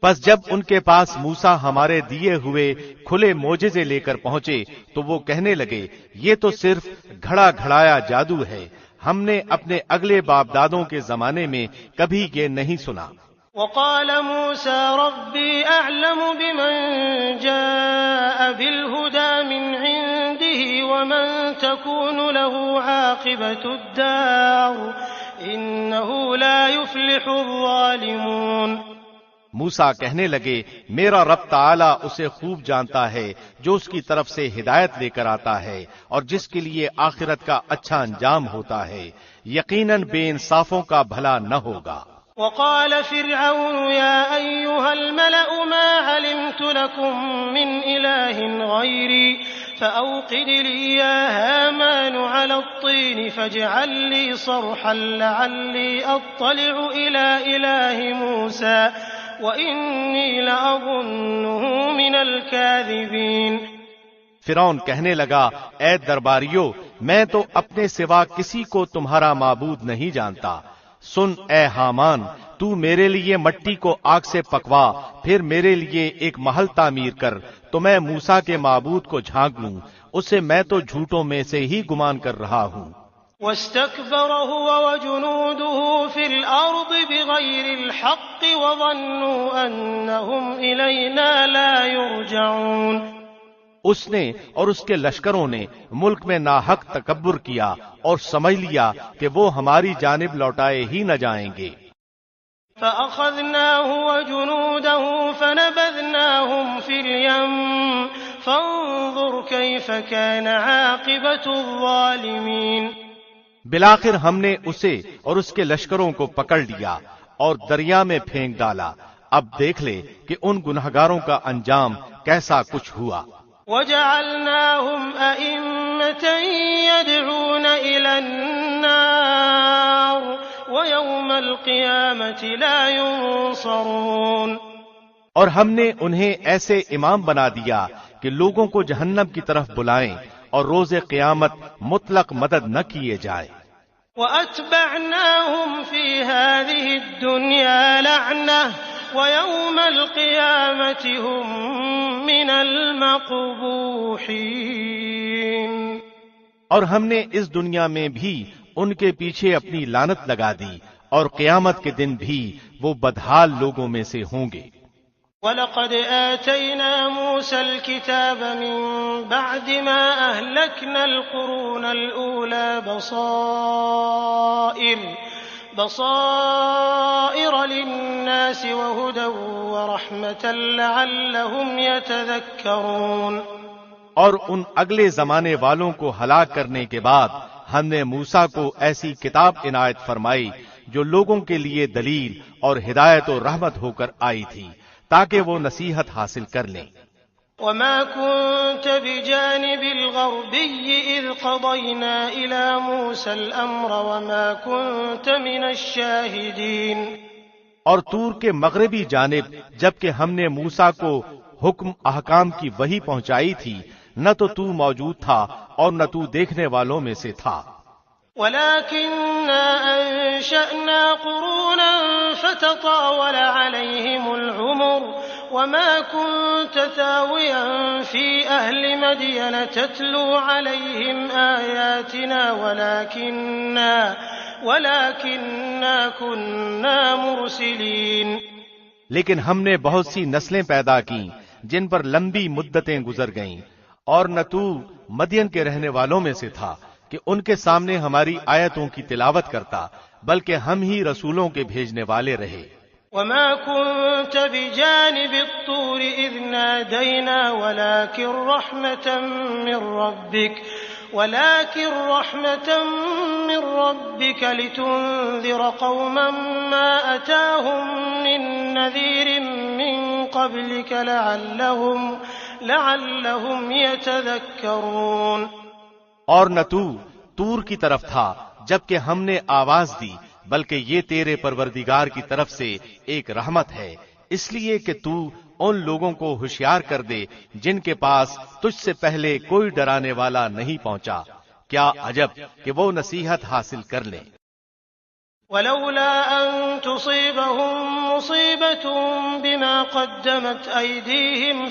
پس جب ان کے پاس موسیٰ ہمارے دیے ہوئے کھلے معجزے لے کر پہنچے تو وہ کہنے لگے، یہ تو صرف گھڑا گھڑایا جادو ہے، ہم نے اپنے اگلے باپ دادوں کے زمانے میں کبھی یہ نہیں سنا۔ وقال موسى ربي أعلم بمن جاء بالهدى من عنده ومن تكون له عاقبة الدار إنه لا يفلح الظالمون۔ موسیٰ کہنے لگے، میرا رب تعالی اسے خوب جانتا ہے جو اس کی طرف سے ہدایت لے کر آتا ہے اور جس کے لیے آخرت کا اچھا انجام ہوتا ہے، یقیناً بے انصافوں کا بھلا نہ ہوگا۔ وقال فرعون يا أيها الملأ ما علمت لكم من إله غيري فأوقد لي يا هامان على الطين فاجعل لي صرحا لعلي أطلع إلى إله موسى وإني لأظنه من الكاذبين۔ فرعون کہنے لگا، اے درباریو، میں تو اپنے سوا کسی کو تمہارا معبود نہیں جانتا، سن اے حامان، تو میرے لیے مٹی کو آگ سے پکوا، پھر میرے لیے ایک محل تعمیر کر تو میں موسیٰ کے معبود کو جھانک لوں، اسے میں تو جھوٹوں میں سے ہی گمان کر رہا ہوں۔ واستكبر هو وجنوده في الأرض بغير الحق وظنوا أنهم إلينا لا يرجعون۔ اس نے اور اس کے لشکروں نے ملک میں ناحق تکبر کیا اور سمجھ لیا کہ وہ ہماری جانب لوٹائے ہی نہ جائیں گے۔ فأخذناه وجنوده فنبذناهم في اليم فانظر كيف كان عاقبة الظالمين۔ بالآخر ہم نے اسے اور اس کے لشکروں کو پکڑ لیا اور دریا میں پھینک ڈالا، اب دیکھ لے کہ ان گنہگاروں کا انجام کیسا کچھ ہوا۔ وجعلناهم أئمة يدعون إلى النار ويوم القيامة لا ينصرون۔ اور ہم نے انہیں ایسے امام بنا دیا کہ لوگوں کو جہنم کی طرف بلائیں اور روز قیامت مطلق مدد نہ کیے جائے۔ وَأَتْبَعْنَاهُمْ فِي هَذِهِ الدُّنْيَا لَعْنَةً وَيَوْمَ الْقِيَامَةِ هُمْ مِنَ الْمَقْبُوحِينَ۔ اور ہم نے اس دنیا میں بھی ان کے پیچھے اپنی لعنت لگا دی اور قیامت کے دن بھی وہ بدحال لوگوں میں سے ہوں گے۔ وَلَقَدْ آتَيْنَا مُوسَى الْكِتَابَ مِن بَعْدِ مَا أَهْلَكْنَا الْقُرُونَ الْأُولَى بَصَائِرَ لِلنَّاسِ وَهُدًى وَرَحْمَةً لَعَلَّهُمْ يَتَذَكَّرُونَ۔ اور ان اگلے زمانے والوں کو ہلاک کرنے کے بعد ہم نے موسیٰ کو ایسی کتاب عنایت فرمائی جو لوگوں کے لیے دلیل اور ہدایت و رحمت ہو کر آئی تھی تاکہ وہ نصیحت حاصل کر لیں۔ وَمَا كُنْتَ بِجَانِبِ الْغَرْبِيِّ إِذْ قَضَيْنَا إِلَى مُوسَى الْأَمْرَ وَمَا كُنْتَ مِنَ الشَّاهِدِينَ۔ اور طور کے مغربی جانب جبکہ ہم نے موسیٰ کو حکم احکام کی وحی پہنچائی تھی، نہ تو موجود تھا اور نہ تو دیکھنے والوں میں سے تھا۔ وَلَكِنَّا أَنشَأْنَا قُرُونًا فَتَطَاوَلَ عَلَيْهِمُ الْعُمُرُ وما كنت ثاويا في أهل مدين تتلو عليهم آياتنا ولكننا كنا مرسلين. لیکن ہم نے بہت سی نسلیں پیدا کی جن پر لمبی مدتیں گزر گئیں، اور نہ تو مدین کے رہنے والوں میں سے تھا کہ ان کے سامنے ہماری آیتوں کی تلاوت کرتا، بلکہ ہم ہی رسولوں کے بھیجنے والے رہے. وما كنت بجانب الطور إذ نادينا ولكن رحمة من ربك لتنذر قوما ما أتاهم من نذير من قبلك لعلهم يتذكرون. اور نہ تو طور کی طرف تھا جبکہ ہم نے آواز دی، بلکہ یہ تیرے پروردگار کی طرف سے ایک رحمت ہے، اس لیے کہ تو ان لوگوں کو ہوشیار کر دے جن کے پاس تجھ سے پہلے کوئی ڈرانے والا نہیں پہنچا. کیا عجب کہ وہ نصیحت حاصل کر لیں. ولولا أن تصيبهم مصيبة بما قدمت أيديهم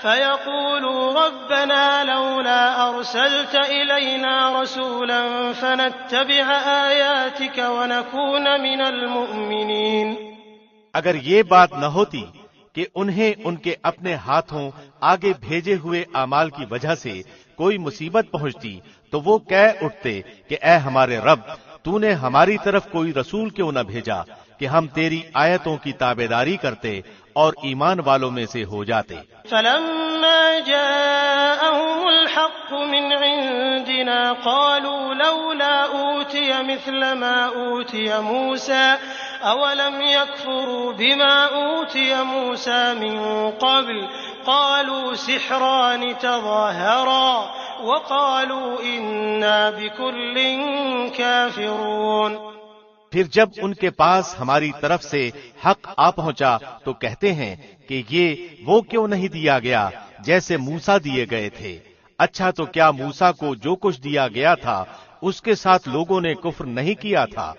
فيقولوا ربنا لولا أرسلت إلينا رسولا فنتبع آياتك ونكون من المؤمنين. اگر یہ بات نہ ہوتی کہ انہیں ان کے اپنے ہاتھوں آگے بھیجے ہوئے اعمال کی وجہ سے کوئی مصیبت پہنچتی تو وہ کہہ اٹھتے کہ اے ہمارے رب، تو نے ہماری طرف کوئی رسول کیوں نہ بھیجا کہ ہم تیری آیتوں کی تابعداری کرتے اور ایمان والوں میں سے ہو جاتے. فلما جاءهم الحق من عندنا قالوا لولا أوتي مثل ما أوتي موسى أولم يكفروا بما أوتي موسى من قبل قالوا سحران تظاهرا وقالوا إنا بكل كافرون. پھر جب ان کے پاس ہماری طرف سے حق آ پہنچا تو کہتے ہیں کہ یہ وہ کیوں نہیں دیا گیا جیسے موسیٰ دیے گئے تھے. اچھا تو کیا موسیٰ کو جو کچھ دیا گیا تھا اس کے ساتھ لوگوں نے کفر نہیں کیا تھا؟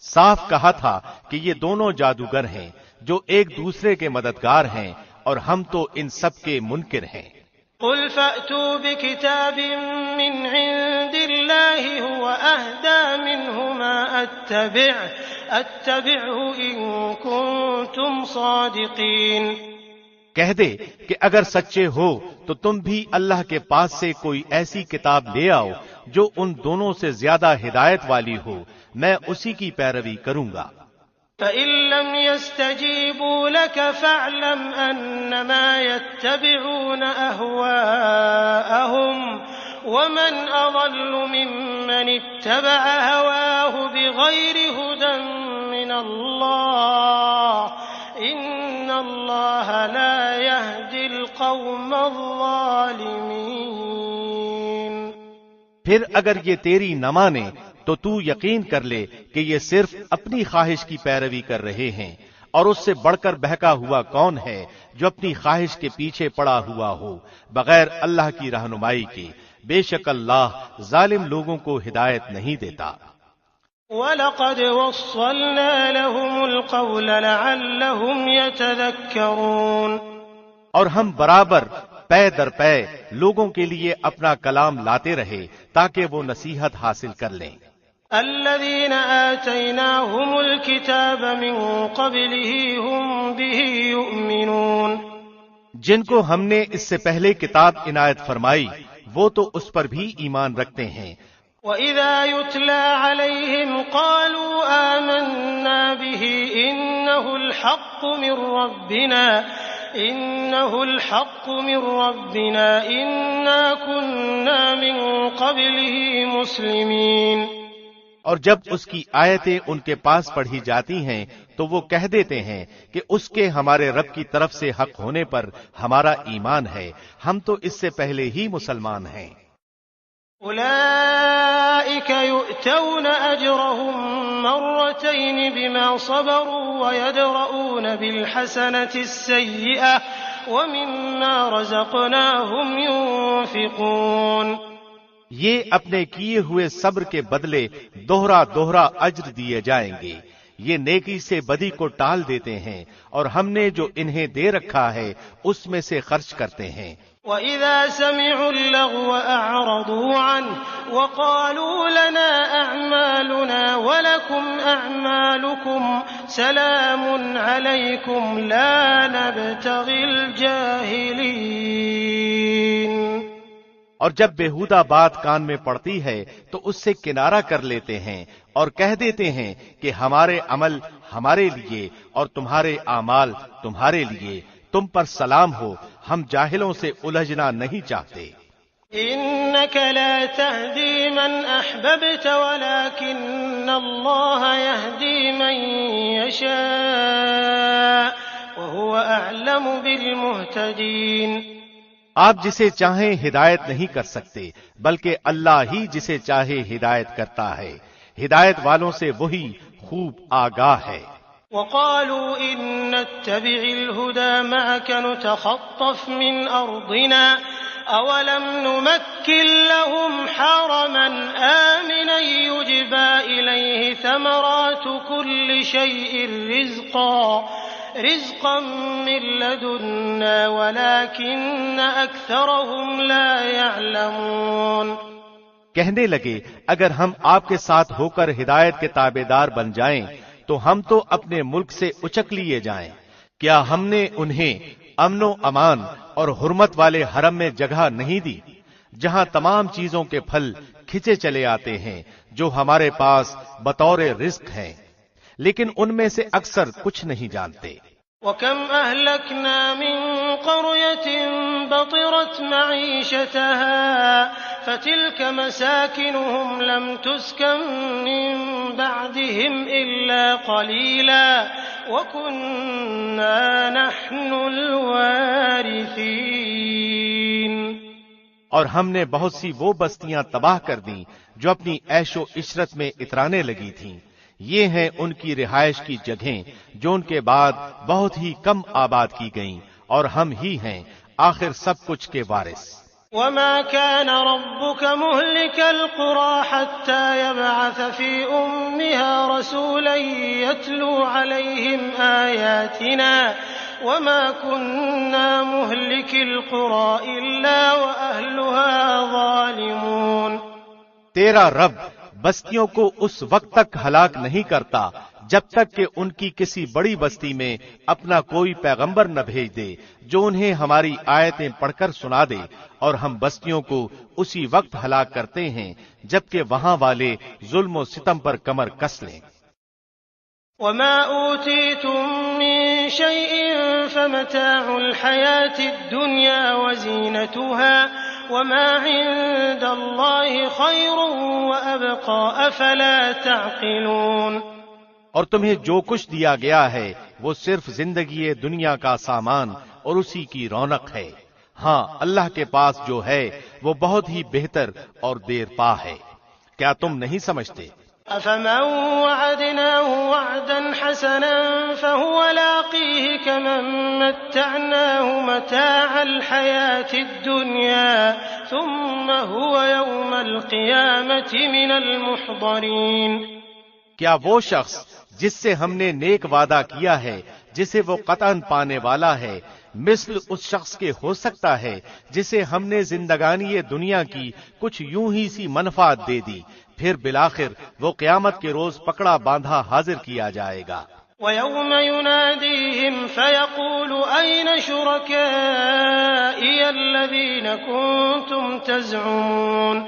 صاف کہا تھا کہ یہ دونوں جادوگر ہیں جو ایک دوسرے کے مددگار ہیں، اور ہم تو ان سب کے منکر ہیں. قل فأتوا بكتاب من عند الله هو أهدى منه ما أتبعه إن كنتم صادقين. کہہ دے کہ اگر سچے ہو تو تم بھی اللہ کے پاس سے کوئی ایسی کتاب لے آؤ جو ان دونوں سے زیادہ ہدایت والی ہو، میں اسی کی پیروی کروں گا. فإن لم يستجيبوا لك فاعلم أنما يتبعون أهواءهم ومن أضل ممن اتبع هواه بغير هدى من الله إن الله لا يهدي القوم الظالمين. پھر اگر یہ تیری نہ مانے تو تو یقین کر لے کہ یہ صرف اپنی خواہش کی پیروی کر رہے ہیں، اور اس سے بڑھ کر بہکا ہوا کون ہے جو اپنی خواہش کے پیچھے پڑا ہوا ہو بغیر اللہ کی رہنمائی کے. بے شک اللہ ظالم لوگوں کو ہدایت نہیں دیتا. وَلَقَدْ وَصَّلْنَا لَهُمُ الْقَوْلَ لَعَلَّهُمْ يَتَذَكَّرُونَ. اور ہم برابر پے در پے لوگوں کے لیے اپنا کلام لاتے رہے تاکہ وہ نصیحت حاصل کر لیں. الذين آتيناهم الكتاب من قبله هم به يؤمنون. جن کو ہم نے اس سے پہلے کتاب عنایت فرمائی وہ تو اس پر بھی ایمان رکھتے ہیں. وَإِذَا يُتْلَى عَلَيْهِمْ قَالُوا آمَنَّا بِهِ إِنَّهُ الْحَقُّ مِنْ رَبِّنَا إِنَّا كُنَّا مِنْ قَبْلِهِ مُسْلِمِينَ. اور جب اس کی آیتیں ان کے پاس پڑھی جاتی ہیں تو وہ کہہ دیتے ہیں کہ اس کے ہمارے رب کی طرف سے حق ہونے پر ہمارا ایمان ہے، ہم تو اس سے پہلے ہی مسلمان ہیں. أولئك يؤتون أجرهم مرتين بما صبروا ويدرؤون بالحسنة السيئة ومما رزقناهم ينفقون. یہ اپنے کیے ہوئے صبر کے بدلے دوہرا دوہرا اجر دیے جائیں گے. یہ نیکی سے بدی کو ٹال دیتے ہیں اور ہم نے جو انہیں دے رکھا ہے اس میں سے خرچ کرتے ہیں۔ وَإِذَا سَمِعُوا اللَّغْوَ أَعْرَضُوا عَنْهُ وَقَالُوا لَنَا أَعْمَالُنَا وَلَكُمْ أَعْمَالُكُمْ سَلَامٌ عَلَيْكُمْ لَا نَبْتَغِي الْجَاهِلِينَ۔ اور جب بیہودہ بات کان میں پڑتی ہے تو اس سے کنارہ کر لیتے ہیں اور کہہ دیتے ہیں کہ ہمارے عمل ہمارے لیے اور تمہارے اعمال تمہارے لیے، تم پر سلام ہو، ہم جاہلوں سے الجھنا نہیں چاہتے۔ إنك لا تهدي من أحببت ولكن الله يهدي من يشاء وهو أعلم بالمهتدين۔ آپ جسے چاہیں ہدایت نہیں کر سکتے بلکہ اللہ ہی جسے چاہے ہدایت کرتا ہے، ہدایت والوں سے وہی خوب آگاہ ہے۔ وقالوا إن نتبع الهدى معك نتخطف من أرضنا أولم نمكن لهم حرما آمنا يجبى إليه ثمرات كل شيء رزقا من لدنا ولكن أكثرهم لا يعلمون۔ کہنے لگے اگر ہم آپ کے ساتھ ہو کر ہدایت کے تابع دار بن جائیں تو ہم تو اپنے ملک سے اچک لیے جائیں، کیا ہم نے انہیں امن و امان اور حرمت والے حرم میں جگہ نہیں دی جہاں تمام چیزوں کے پھل کھچے چلے آتے ہیں جو ہمارے پاس بطور رزق ہیں، لیکن ان میں سے اکثر کچھ نہیں جانتے۔ وَكَمْ أَهْلَكْنَا مِنْ قَرْيَةٍ بَطِرَتْ مَعِيشَتَهَا فَتِلْكَ مَسَاكِنُهُمْ لَمْ تُسْكَنْ مِنْ بَعْدِهِمْ إِلَّا قَلِيلًا وَكُنَّا نَحْنُ الْوَارِثِينَ۔ اور ہم نے بہت سی وہ بستیاں تباہ کر دیں جو اپنی عیش و عشرت میں اترانے لگی تھیں، یہ ہیں ان کی رہائش کی جگہیں جو ان کے بعد بہت ہی کم آباد کی گئیں، اور ہم ہی ہیں آخر سب کچھ کے وارث۔ وَمَا كَانَ رَبُّكَ مُهْلِكَ الْقُرَىٰ حَتَّىٰ يَبْعَثَ فِي أُمِّهَا رَسُولًا يَتْلُو عَلَيْهِمْ آيَاتِنَا وَمَا كُنَّا مُهْلِكِ الْقُرَىٰ إِلَّا وَأَهْلُهَا ظَالِمُونَ۔ تیرا رب بستیوں کو اس وقت تک ہلاک نہیں کرتا جب تک کہ ان کی کسی بڑی بستی میں اپنا کوئی پیغمبر نہ بھیج دے جو انہیں ہماری آیتیں پڑھ کر سنا دے، اور ہم بستیوں کو اسی وقت ہلاک کرتے ہیں جبکہ وہاں والے ظلم و ستم پر کمر کس لیں۔ وَمَا أُوتِيتُم مِّن شَيْءٍ فَمَتَاعُ الْحَيَاةِ الدُّنْيَا وَزِينَتُهَا وَمَا عِندَ اللَّهِ خَيْرٌ وَأَبْقَىٰ أَفَلَا تَعْقِلُونَ۔ اور تمہیں جو کچھ دیا گیا ہے وہ صرف زندگی دنیا کا سامان اور اسی کی رونق ہے، ہاں اللہ کے پاس جو ہے وہ بہت ہی بہتر اور دیر پا ہے، کیا تم نہیں سمجھتے؟ أَفَمَن وَعَدْنَاهُ وَعْدًا حَسَنًا فَهُوَ لَاقِيهِ كَمَن مَّتَّعْنَاهُ مَتَاعَ الْحَيَاةِ الدُّنْيَا ثُمَّ هُوَ يَوْمَ الْقِيَامَةِ مِنَ الْمُحْضَرِينَ۔ کیا وہ شخص جس سے ہم نے نیک وعدہ کیا ہے جسے وہ قطعاً پانے والا ہے، مثل اس شخص کے ہو سکتا ہے جسے ہم نے زندگانی دنیا کی کچھ یوں ہی سی منفعت دے دی، پھر بالآخر وہ قیامت کے روز پکڑا باندھا حاضر کیا جائے گا۔ وَيَوْمَ يُنَادِيهِمْ فَيَقُولُ أَيْنَ شُرَكَائِيَ الَّذِينَ كُنتُمْ تَزْعُمُونَ۔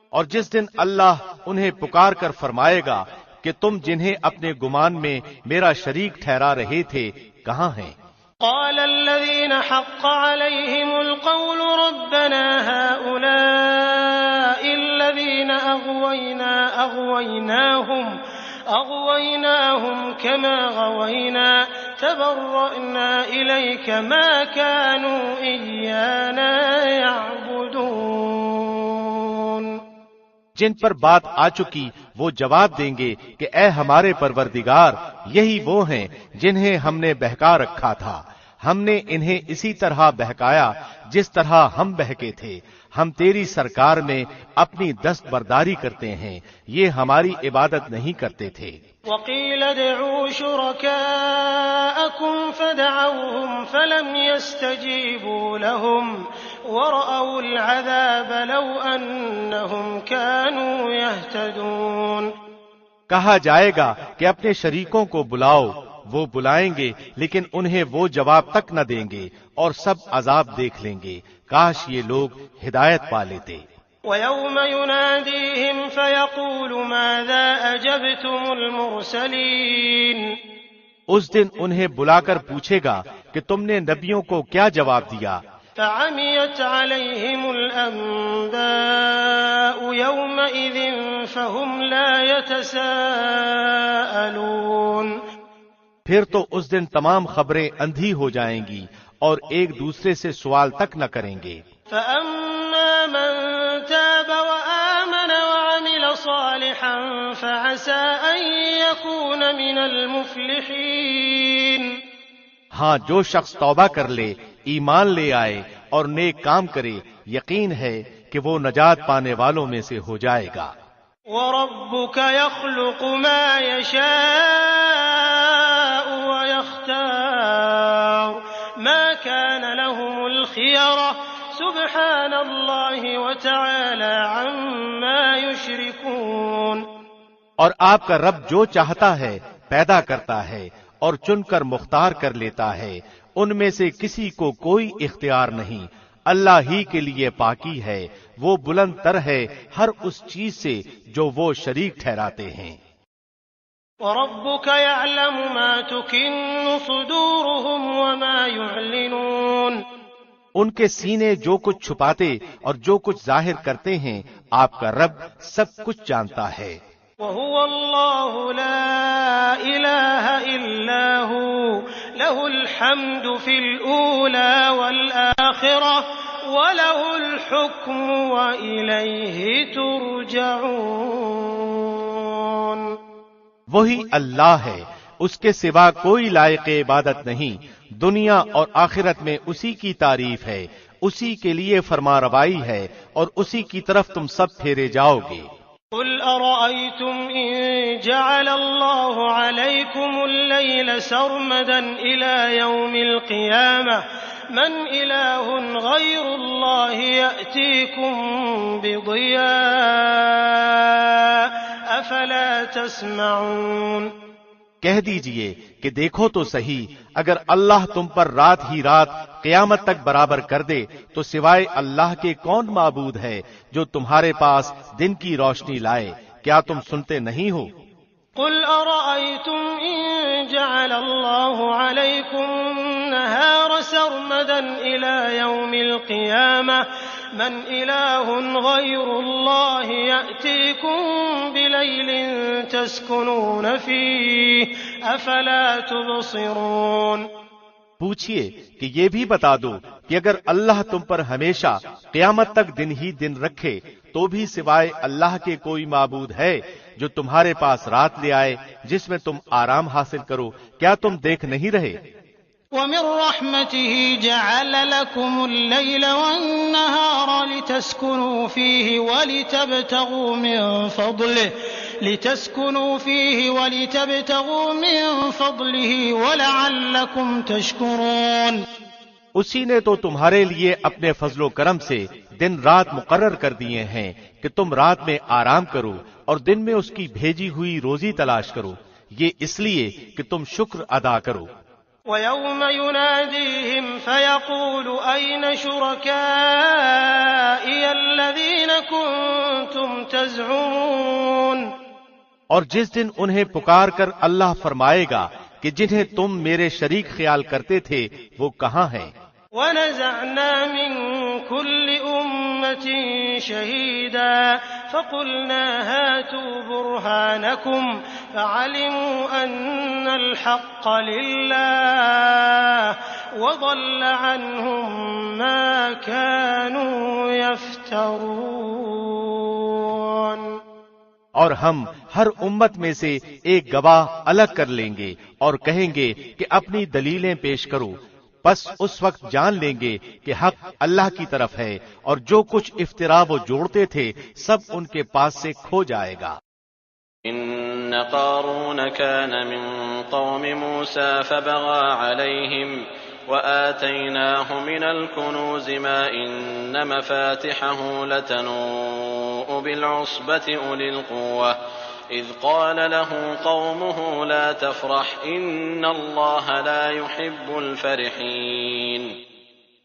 اور جس دن اللہ انہیں پکار کر فرمائے گا کہ تم جنہیں اپنے گمان میں میرا شریک ٹھہرا رہے تھے کہاں ہیں؟ قال الذين حق عليهم القول ربنا هؤلاء الذين أغويناهم كما غوينا تبرأنا إليك ما كانوا إيانا يعبدون۔ جن پر بات آ چکی وہ جواب دیں گے کہ اے ہمارے پروردگار، یہی وہ ہیں جنہیں ہم نے بہکا رکھا تھا، ہم نے انہیں اسی طرح بہکایا جس طرح ہم بہکے تھے. ہم تیری سرکار میں اپنی دست برداری کرتے ہیں، یہ ہماری عبادت نہیں کرتے تھے. وقيل ادعوا شركاءكم فدعوهم فلم يستجيبوا لهم ورأوا العذاب لو أنهم كانوا يهتدون. کہا جائے گا کہ اپنے شریکوں کو بلاؤ، وہ بلائیں گے لیکن انہیں وہ جواب تک نہ دیں گے اور سب عذاب دیکھ لیں گے. کاش یہ لوگ ہدایت پا لیتے. وَيَوْمَ يُنَادِيهِمْ فَيَقُولُ مَاذَا أَجَبْتُمُ الْمُرْسَلِينَ. اس دن انہیں بلا کر پوچھے گا کہ تم نے نبیوں کو کیا جواب دیا. فَعَمِيَتْ عَلَيْهِمُ الْأَنبَاءُ يَوْمَئِذٍ فَهُمْ لَا يَتَسَاءَلُونَ. پھر تو اس دن تمام خبریں اندھی ہو جائیں گی اور ایک دوسرے سے سوال تک نہ کریں گے. فَأَمَّا مَن تَابَ وَآمَنَ وَعَمِلَ صَالِحًا فَعَسَىٰ أَن يَكُونَ مِنَ الْمُفْلِحِينَ. ہاں، جو شخص توبہ کر لے، ایمان لے آئے اور نیک کام کرے، یقین ہے کہ وہ نجات پانے والوں میں سے ہو جائے گا. وَرَبُّكَ يَخْلُقُ مَا يَشَاءُ وَيَخْتَارُ مَا كَانَ لَهُمُ الْخِيَرَةُ سُبْحَانَ اللَّهِ وَتَعَالَى عَمَّا يُشْرِكُونَ. اور آپ کا رب جو چاہتا ہے پیدا کرتا ہے اور چن کر مختار کر لیتا ہے، ان میں سے کسی کو کوئی اختیار نہیں. اللہ ہی کے لیے پاکی ہے، وہ بلند تر ہے ہر اس چیز سے جو وہ شریک ٹھہراتے ہیں. وَرَبُّكَ يَعْلَمُ مَا تُكِنُّ صُدُورُهُمْ وَمَا يُعْلِنُونَ. ان کے سینے جو کچھ چھپاتے اور جو کچھ ظاہر کرتے ہیں آپ کا رب سب کچھ جانتا ہے. وَهُوَ اللَّهُ لَا إِلَٰهَ إِلَّا هُوَ لَهُ الْحَمْدُ فِي الْأُولَىٰ وَالْآخِرَةِ وَلَهُ الْحُكْمُ وَإِلَيْهِ تُرْجَعُونَ. وہی اللہ ہے، اس کے سوا کوئی لائق عبادت نہیں. دنیا اور آخرت میں اسی کی تعریف ہے، اسی کے لیے فرما روائی ہے اور اسی کی طرف تم سب پھیرے جاؤ گے. قُلْ أَرَأَيْتُمْ إِن جَعَلَ اللَّهُ عَلَيْكُمُ اللَّيْلَ سَرْمَدًا إِلَى يَوْمِ الْقِيَامَةِ مَنْ إِلَٰهٌ غَيْرُ اللَّهِ يَأْتِيكُمْ بِضِيَاءٍ أَفَلَا تَسْمَعُونَ. کہہ دیجئے کہ دیکھو تو صحیح، اگر اللہ تم پر رات ہی رات قیامت تک برابر کر دے تو سوائے اللہ کے کون معبود ہے جو تمہارے پاس دن کی روشنی لائے؟ کیا تم سنتے نہیں ہو؟ قُلْ أَرَأَيْتُمْ إِن جَعَلَ اللَّهُ عَلَيْكُمُ النَّهَارَ سَرْمَدًا إِلَى يَوْمِ الْقِيَامَةِ مَنْ إِلَٰهٌ غَيْرُ اللَّهِ يَأْتِيكُمْ بِلَيْلٍ تَسْكُنُونَ فِيهِ أَفَلَا تُبْصِرُونَ. پوچھئے کہ یہ بھی بتا دو کہ اگر اللہ تم پر ہمیشہ قیامت تک دن ہی دن رکھے تو بھی سوائے اللہ کے کوئی معبود ہے جو تمہارے پاس رات لے آئے جس میں تم آرام حاصل کرو؟ کیا تم دیکھ نہیں رہے؟ وَمِن رَّحْمَتِهِ جَعَلَ لَكُمُ اللَّيْلَ وَالنَّهَارَ لِتَسْكُنُوا فِيهِ وَلِتَبْتَغُوا مِن فَضْلِهِ وَلَعَلَّكُمْ تَشْكُرُونَ. اسی نے تو تمہارے لیے اپنے فضل و کرم سے دن رات مقرر کر دیے ہیں کہ تم رات میں آرام کرو اور دن میں اس کی بھیجی ہوئی روزی تلاش کرو، یہ اس لیے کہ تم شکر ادا کرو. وَيَوْمَ يُنَادِيهِمْ فَيَقُولُ أَيْنَ شُرَكَائِيَ الَّذِينَ كُنتُمْ تَزْعُمُونَ. اور جس دن انہیں پکار کر اللہ فرمائے گا کہ جنہیں تم میرے شریک خیال کرتے تھے وہ کہاں ہیں؟ وَنَزَعْنَا مِن كُلِّ أُمَّةٍ شَهِيدًا فَقُلْنَا هَاتُوا بُرْهَانَكُمْ فَعَلِمُوا أَنَّ الْحَقَّ لِلَّهِ وَضَلَّ عَنْهُم مَّا كَانُوا يَفْتَرُونَ. اور ہم ہر امت میں سے ایک گواہ الگ کر لیں گے اور کہیں گے کہ اپنی دلیلیں پیش کرو. بس اس وقت جان لیں گے کہ حق اللہ کی طرف ہے اور جو کچھ افطرا وہ جوڑتے تھے سب ان کے پاس سے کھو جائے گا۔ إن قارون كان من قوم موسى فبغى عليهم وآتيناه من الكنوز ما إن مفاتحه لتنوء بالعصبة أولي القوة إذ قال له قومه لا تفرح إن الله لا يحب الفرحين۔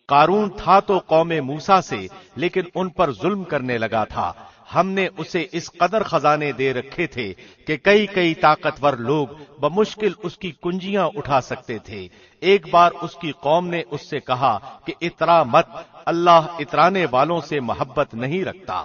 قارون تھا تو قوم موسیٰ سے، لیکن ان پر ظلم کرنے لگا تھا۔ ہم نے اسے اس قدر خزانے دے رکھے تھے کہ کئی طاقتور لوگ بمشکل اس کی کنجیاں اٹھا سکتے تھے۔ ایک بار اس کی قوم نے اس سے کہا کہ اترا مت، اللہ اترانے والوں سے محبت نہیں رکھتا۔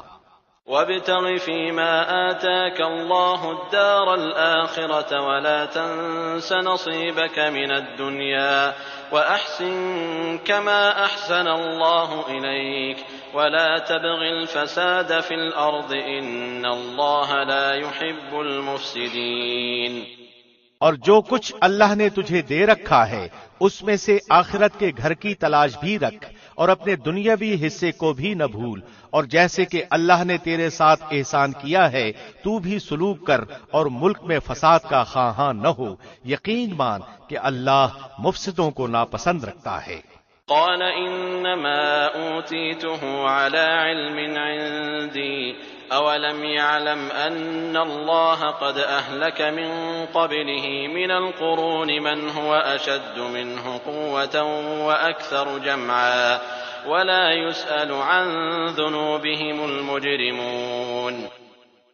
وابتغ فيما آتاك الله الدار الآخرة ولا تنس نصيبك من الدنيا وأحسن كما أحسن الله إليك ولا تبغ الفساد في الأرض إن الله لا يحب المفسدين۔ اور جو کچھ اللہ نے تجھے دے رکھا ہے اس میں سے آخرت کے گھر کی تلاش بھی رکھ اور اپنے دنیاوی حصے کو بھی نہ بھول، اور جیسے کہ اللہ نے تیرے ساتھ احسان کیا ہے تو بھی سلوک کر اور ملک میں فساد کا خواہاں نہ ہو۔ یقین مان کہ اللہ مفسدوں کو ناپسند رکھتا ہے۔ قال انما اوتیته على علم عندي اولم يعلم ان الله قد اهلك من قبله من القرون من هو اشد منه قوة واكثر جمعا ولا يسأل عن ذنوبهم المجرمون۔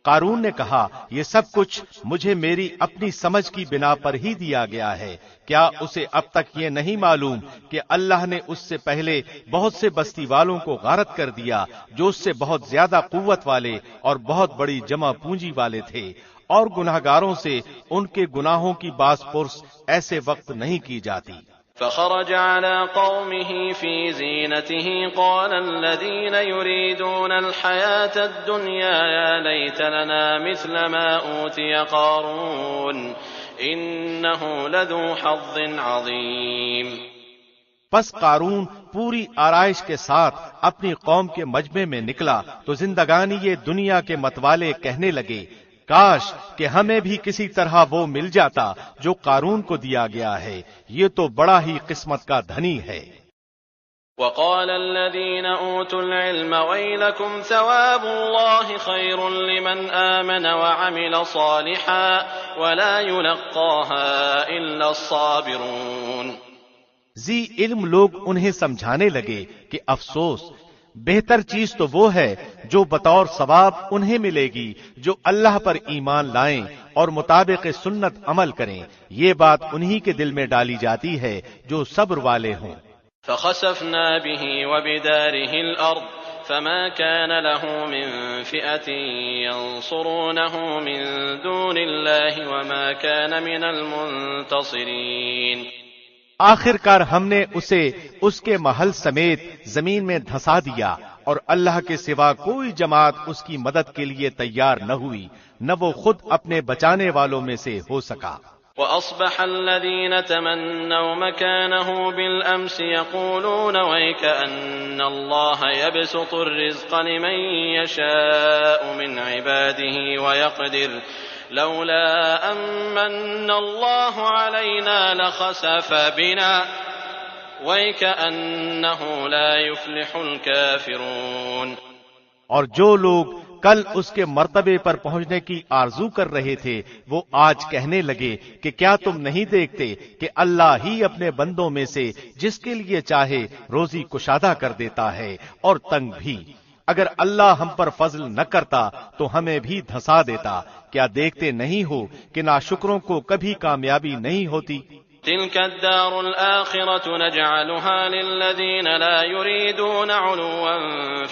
قارون نے کہا یہ سب کچھ مجھے میری اپنی سمجھ کی بنا پر ہی دیا گیا ہے، کیا اسے اب تک یہ نہیں معلوم کہ اللہ نے اس سے پہلے بہت سے بستی والوں کو غارت کر دیا جو اس سے بہت زیادہ قوت والے اور بہت بڑی جمع پونجی والے تھے، اور گناہگاروں سے ان کے گناہوں کی باز پرس ایسے وقت نہیں کی جاتی۔ فخرج على قومه في زينته قال الذين يريدون الحياة الدنيا يا ليت لنا مثل ما أوتي قارون إنه لذو حظ عظيم۔ پس قارون پوری آرائش کے ساتھ اپنی قوم کے مجمع میں نکلا تو زندگانی یہ دنیا کے متوالے کہنے لگے کاش کہ ہمیں بھی کسی طرح وہ مل جاتا جو قارون کو دیا گیا ہے، یہ تو بڑا ہی قسمت کا دھنی ہے۔ وقال الذين اوتوا العلم ويلكم ثواب الله خير لمن آمن وعمل صالحا ولا يلقاها الا الصابرون۔ ذی علم لوگ انہیں سمجھانے لگے کہ افسوس، بہتر چیز تو وہ ہے جو بطور ثواب انہیں ملے گی جو اللہ پر ایمان لائیں اور مطابق سنت عمل کریں، یہ بات انہی کے دل میں ڈالی جاتی ہے جو صبر والے ہوں۔ فخسفنا به وبداره الارض فما كان له من فئة ينصرونه من دون الله وما كان من المنتصرين۔ آخر کار ہم نے اسے اس کے محل سمیت زمین میں دھسا دیا اور اللہ کے سوا کوئی جماعت اس کی مدد کے لیے تیار نہ ہوئی، نہ وہ خود اپنے بچانے والوں میں سے ہو سکا۔ وأصبح الذين تمنوا مكانه بالأمس يقولون ويكأن الله يبسط الرزق لمن يشاء من عباده ويقدر لولا أمن الله علينا لخسف بنا ويكأنه لا يفلح الكافرون۔ اور جو لوگ کل اس کے مرتبے پر پہنچنے کی آرزو کر رہے تھے وہ آج کہنے لگے کہ کیا تم نہیں دیکھتے کہ اللہ ہی اپنے بندوں میں سے جس کے لیے چاہے روزی کشادہ کر دیتا ہے اور تنگ بھی۔ اگر اللہ ہم پر فضل نہ کرتا تو ہمیں بھی دھسا دیتا، کیا دیکھتے نہیں ہو کہ ناشکروں کو کبھی کامیابی نہیں ہوتی؟ تلك الدار الآخرة نجعلها للذين لا يريدون علوا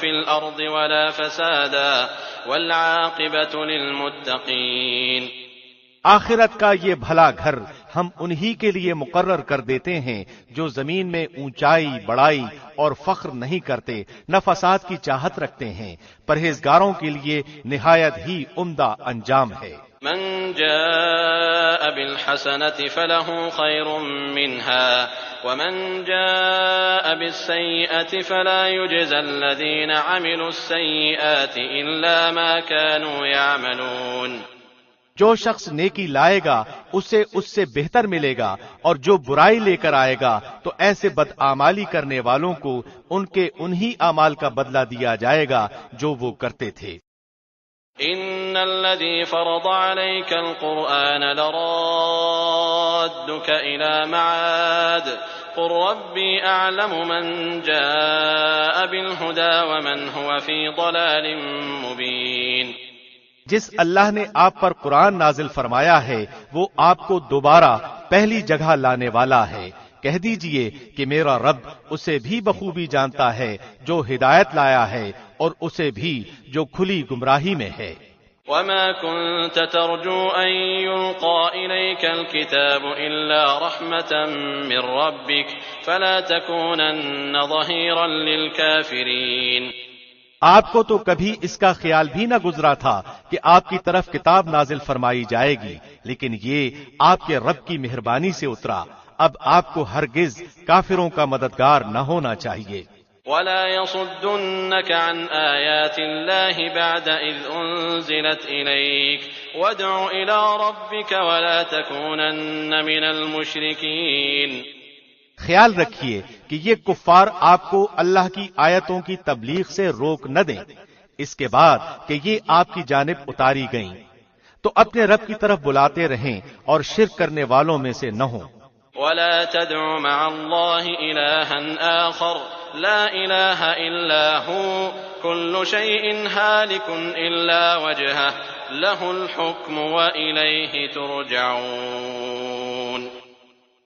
في الأرض ولا فسادا والعاقبة للمتقين۔ آخرت کا یہ بھلا گھر ہم انہی کے لیے مقرر کر دیتے ہیں جو زمین میں اونچائی بڑائی اور فخر نہیں کرتے، نہ فساد کی چاہت رکھتے ہیں، پرہیزگاروں کے لیے نہایت ہی عمدہ انجام ہے۔ من جاء بالحسنة فله خير منها ومن جاء بالسيئة فلا يجزى الذين عملوا السيئات إلا ما كانوا يعملون. جو شخص نیکی لائے گا اسے اس سے بہتر ملے گا، اور جو برائی لے کر آئے گا تو ایسے بدعمالی کرنے والوں کو ان کے انہی اعمال کا بدلہ دیا جائے گا جو وہ کرتے تھے. ان الذي فرض عليك القرآن لرادك الى معاد قل ربي اعلم من جاء بالهدى ومن هو في ضلال مبين. جس اللہ نے آپ پر قرآن نازل فرمایا ہے وہ آپ کو دوبارہ پہلی جگہ لانے والا ہے. کہہ دیجئے کہ میرا رب اسے بھی بخوبی جانتا ہے جو ہدایت لایا ہے اور اسے بھی جو کھلی گمراہی میں ہے. وما كنت ترجو أن يلقى إليك الكتاب إلا رحمة من ربك فلا تكونن ظهيرا للكافرين. آپ کو تو کبھی اس کا خیال بھی نہ گزرا تھا کہ آپ کی طرف کتاب نازل فرمائی جائے گی، لیکن یہ آپ کے رب کی مہربانی سے اترا. اب آپ کو ہرگز کافروں کا مددگار نہ ہونا چاہیے. ولا يصدنك عن آيات الله بعد إذ أنزلت إليك وادع إلى ربك ولا تكونن من المشركين. خیال رکھیے کہ یہ کفار آپ کو اللہ کی آیتوں کی تبلیغ سے روک نہ دیں اس کے بعد کہ یہ آپ کی جانب اتاری گئیں، تو اپنے رب کی طرف بلاتے رہیں اور شرک کرنے والوں میں سے نہ ہوں. ولا تدع مع الله إلها آخر لا إله إلا هو كل شيء هالك إلا وجهه له الحكم وإليه ترجعون.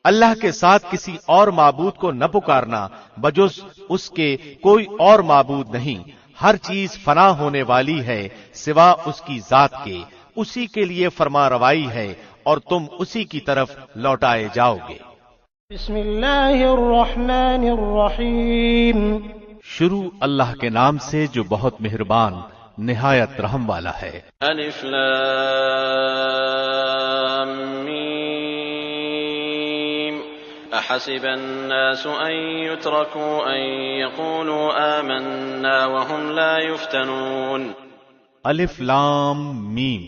اللہ کے ساتھ کسی اور معبود کو نہ پکارنا، بجز اس کے کوئی اور معبود نہیں. ہر چیز فنا ہونے والی ہے سوا اس کی ذات کے، اسی کے لیے فرما روائی ہے اور تم اسی کی طرف لوٹائے جاؤ گے. بسم اللہ الرحمن الرحیم. شروع اللہ کے نام سے جو بہت مہربان نہایت رحم والا ہے. الف لام میم احسب الناس ان يتركوا ان يقولوا آمنا وهم لا يفتنون. الف لام میم.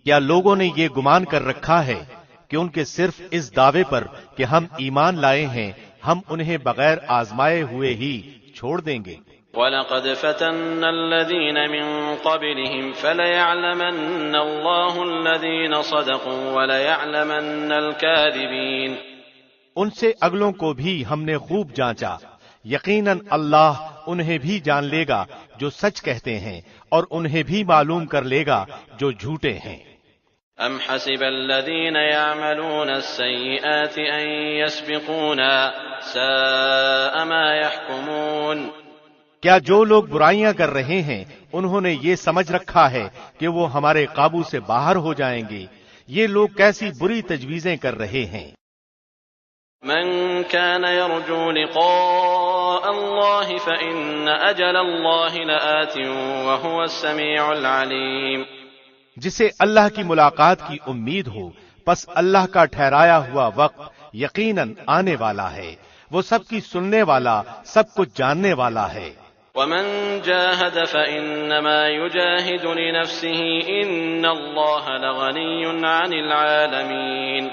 کیا لوگوں نے یہ گمان کر رکھا ہے کہ ان کے صرف اس دعوے پر کہ ہم ایمان لائے ہیں ہم انہیں بغیر آزمائے ہوئے ہی چھوڑ دیں گے؟ وَلَقَدْ فَتَنَّا الَّذِينَ مِن قَبْلِهِمْ فَلَيَعْلَمَنَّ اللَّهُ الَّذِينَ صَدَقُوا وَلَيَعْلَمَنَّ الْكَاذِبِينَ. ان سے اگلوں کو بھی ہم نے خوب جانچا، یقیناً اللہ انہیں بھی جان لے گا جو سچ کہتے ہیں اور انہیں بھی معلوم کر لے گا جو جھوٹے ہیں. ام حسب الذين يعملون السيئات ان يسبقونا ساء ما يحكمون. کیا جو لوگ برائیاں کر رہے ہیں انہوں نے یہ سمجھ رکھا ہے کہ وہ ہمارے قابو سے باہر ہو جائیں گے؟ یہ لوگ کیسی بری تجویزیں کر رہے ہیں. من كان يرجو لقاء الله فإن أجل الله لآت وهو السميع العليم. جسے اللہ کی ملاقات کی امید ہو پس اللہ کا ٹھہرایا ہوا وقت یقیناً آنے والا ہے، وہ سب کی سننے والا سب کچھ جاننے والا ہے. ومن جاهد فإنما يجاهد لنفسه إن الله لغني عن العالمين.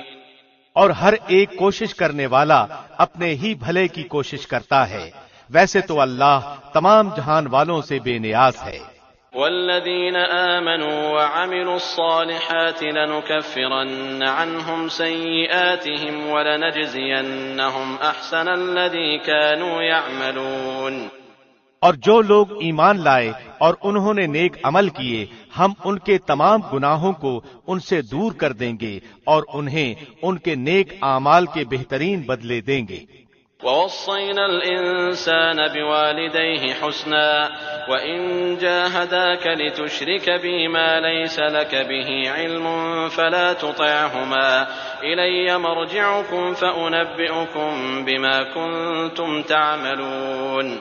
اور ہر ایک کوشش کرنے والا اپنے ہی بھلے کی کوشش کرتا ہے، ویسے تو اللہ تمام جہان والوں سے بے نیاز ہے. والذين آمنوا وعملوا الصالحات لنكفرن عنهم سيئاتهم ولنجزينهم أحسن الذي كانوا يعملون. اور جو لوگ ایمان لائے اور انہوں نے نیک عمل کیے ہم ان کے تمام گناہوں کو ان سے دور کر دیں گے اور انہیں ان کے نیک اعمال کے بہترین بدلے دیں گے. ووصينا الإنسان بوالديه حسنا وإن جاهداك لتشرك بي ما ليس لك به علم فلا تطعهما إلي مرجعكم فأنبئكم بما كنتم تعملون.